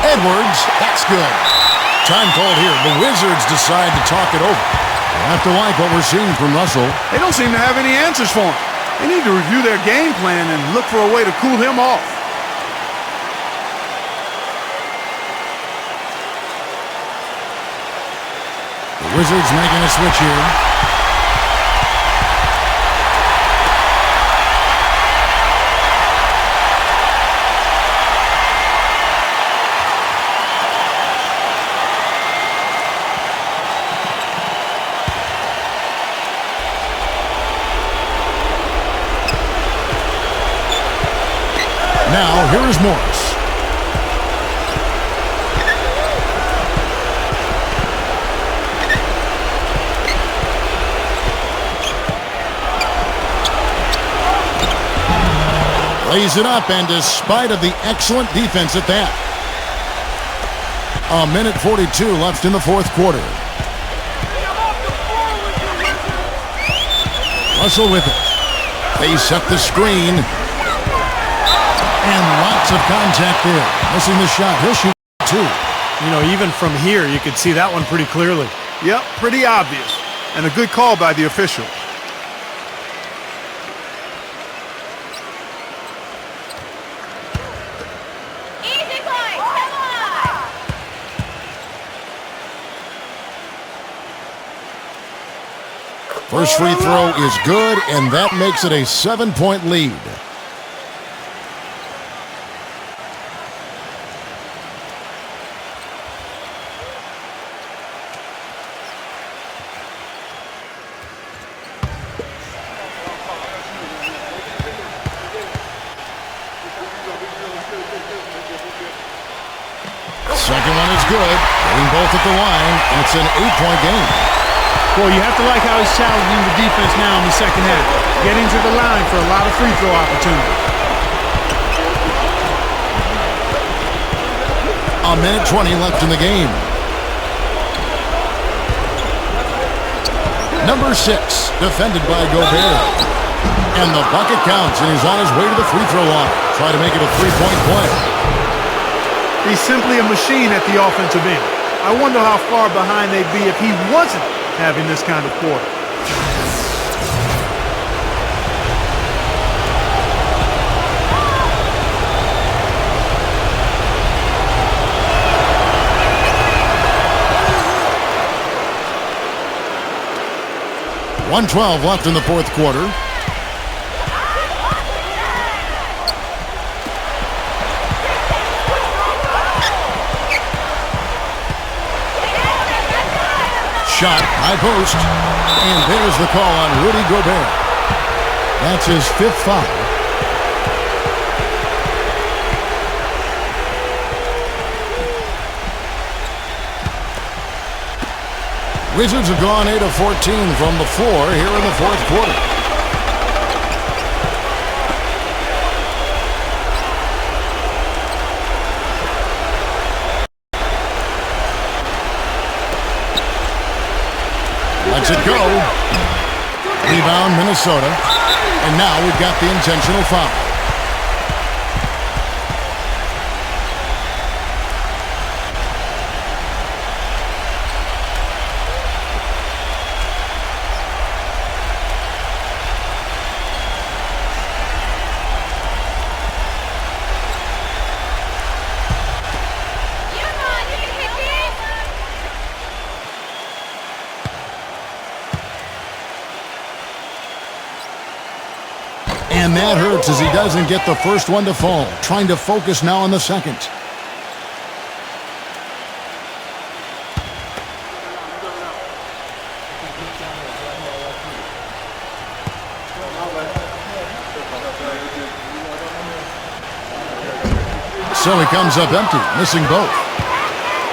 Speaker 2: Edwards, that's good. Time called here. The Wizards decide to talk it over. We'll have to like what we're seeing from Russell.
Speaker 3: They don't seem to have any answers for him. They need to review their game plan and look for a way to cool him off.
Speaker 2: The Wizards making a switch here. Now, here is Morris. Lays it up, and despite of the excellent defense at that. A minute 42 left in the fourth quarter. Russell with it. They set the screen. And lots of contact there. Missing the shot. He'll shoot two.
Speaker 4: You know, even from here, you could see that one pretty clearly.
Speaker 3: Yep, pretty obvious. And a good call by the official.
Speaker 2: First free throw is good, and that makes it a 7-point lead. Second one is good. Getting both at the line, and it's an 8-point game.
Speaker 3: Well, you have to like how he's challenging the defense now in the second half. Getting to the line for a lot of free throw opportunities.
Speaker 2: A minute 20 left in the game. Number 6, defended by Gobert. And the bucket counts, and he's on his way to the free throw line. Try to make it a 3-point play.
Speaker 3: He's simply a machine at the offensive end. I wonder how far behind they'd be if he wasn't having this kind of quarter.
Speaker 2: .112 left in the fourth quarter. Shot, high post, and there's the call on Rudy Gobert. That's his 5th foul. Wizards have gone 8 of 14 from the floor here in the fourth quarter. Lets it go. Rebound, Minnesota. And now we've got the intentional foul. And that hurts as he doesn't get the first one to fall. Trying to focus now on the second. So he comes up empty, missing both.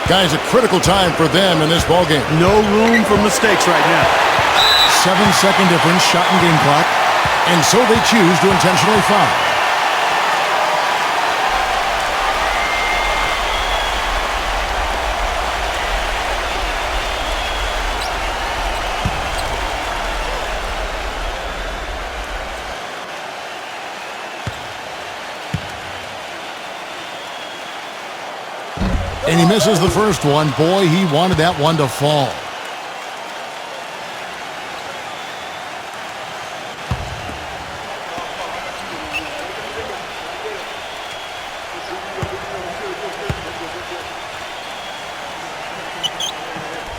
Speaker 2: Guys, a critical time for them in this ballgame.
Speaker 3: No room for mistakes right now.
Speaker 2: 7-second difference, shot and game clock. And so they choose to intentionally foul. And he misses the first one. Boy, he wanted that one to fall.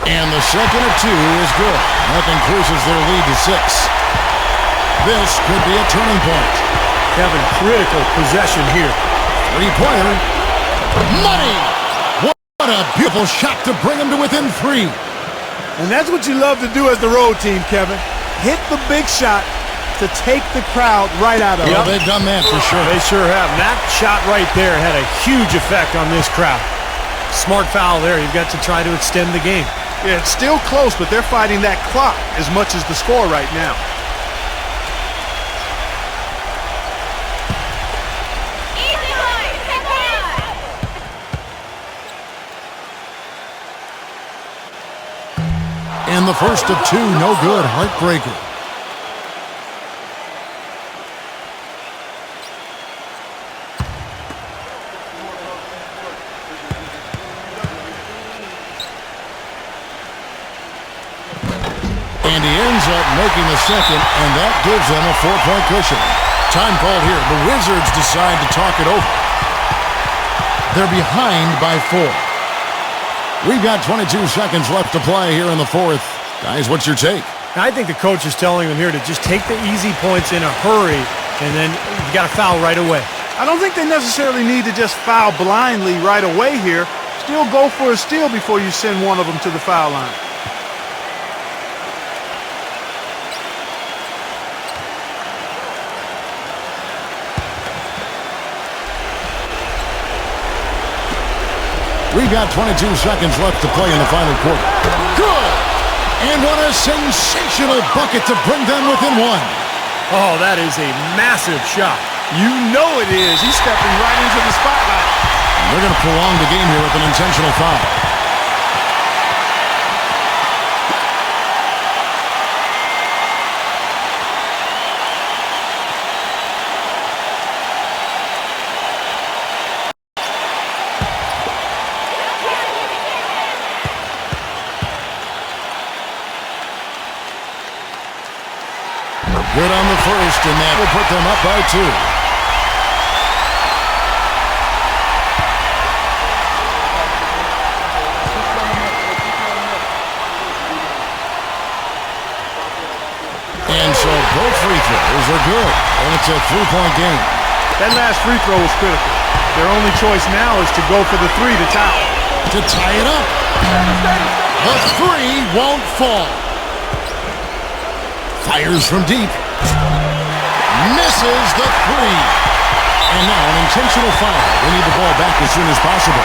Speaker 2: And the second of two is good. That increases their lead to 6. This could be a turning point.
Speaker 4: Kevin, critical possession here.
Speaker 2: Three-pointer. Money! What a beautiful shot to bring him to within 3.
Speaker 3: And that's what you love to do as the road team, Kevin. Hit the big shot to take the crowd right out of it.
Speaker 2: Yeah, they've done that for sure.
Speaker 4: They sure have. And that shot right there had a huge effect on this crowd. Smart foul there. You've got to try to extend the game.
Speaker 3: Yeah, it's still close, but they're fighting that clock as much as the score right now.
Speaker 2: And the first of two, no good. Heartbreaker. And he ends up making the second, and that gives them a 4-point cushion. Time called here. The Wizards decide to talk it over. They're behind by 4. We've got 22 seconds left to play here in the fourth. Guys, what's your take?
Speaker 4: I think the coach is telling them here to just take the easy points in a hurry, and then you got to foul right away.
Speaker 3: I don't think they necessarily need to just foul blindly right away here. Still go for a steal before you send one of them to the foul line.
Speaker 2: We've got 22 seconds left to play in the final quarter. Good! And what a sensational bucket to bring them within 1.
Speaker 4: Oh, that is a massive shot.
Speaker 3: You know it is. He's stepping right into the spotlight.
Speaker 2: And they're going to prolong the game here with an intentional foul. Good on the first, and that will put them up by 2. And so both free throws are good, and it's a 3-point game.
Speaker 3: That last free throw was critical. Their only choice now is to go for the 3 to tie.
Speaker 2: To tie it up. The 3 won't fall. Fires from deep. Misses the 3. And now an intentional foul. They need the ball back as soon as possible.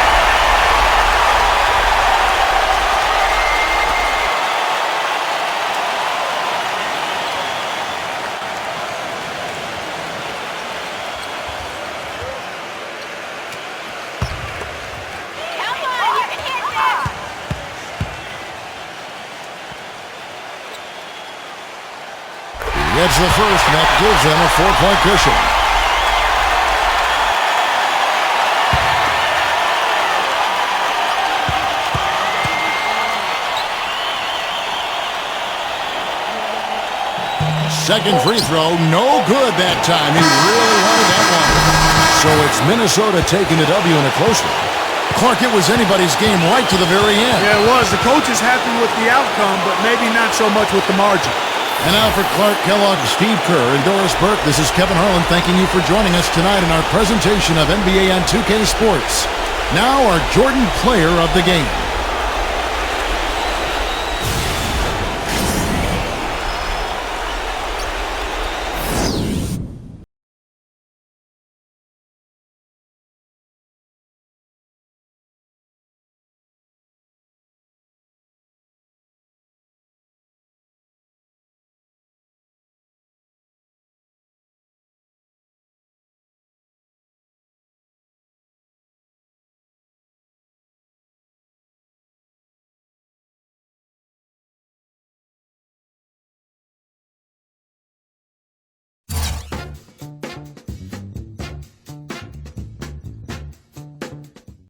Speaker 2: Gets the first, and that gives them a 4-point cushion. Second free throw, no good that time. He really wanted that one. So it's Minnesota taking the W in a close one. Clark, it was anybody's game right to the very end.
Speaker 3: Yeah, it was. The coach is happy with the outcome, but maybe not so much with the margin.
Speaker 2: And now for Clark Kellogg, Steve Kerr, and Doris Burke, this is Kevin Harlan thanking you for joining us tonight in our presentation of NBA on 2K Sports. Now our Jordan Player of the Game.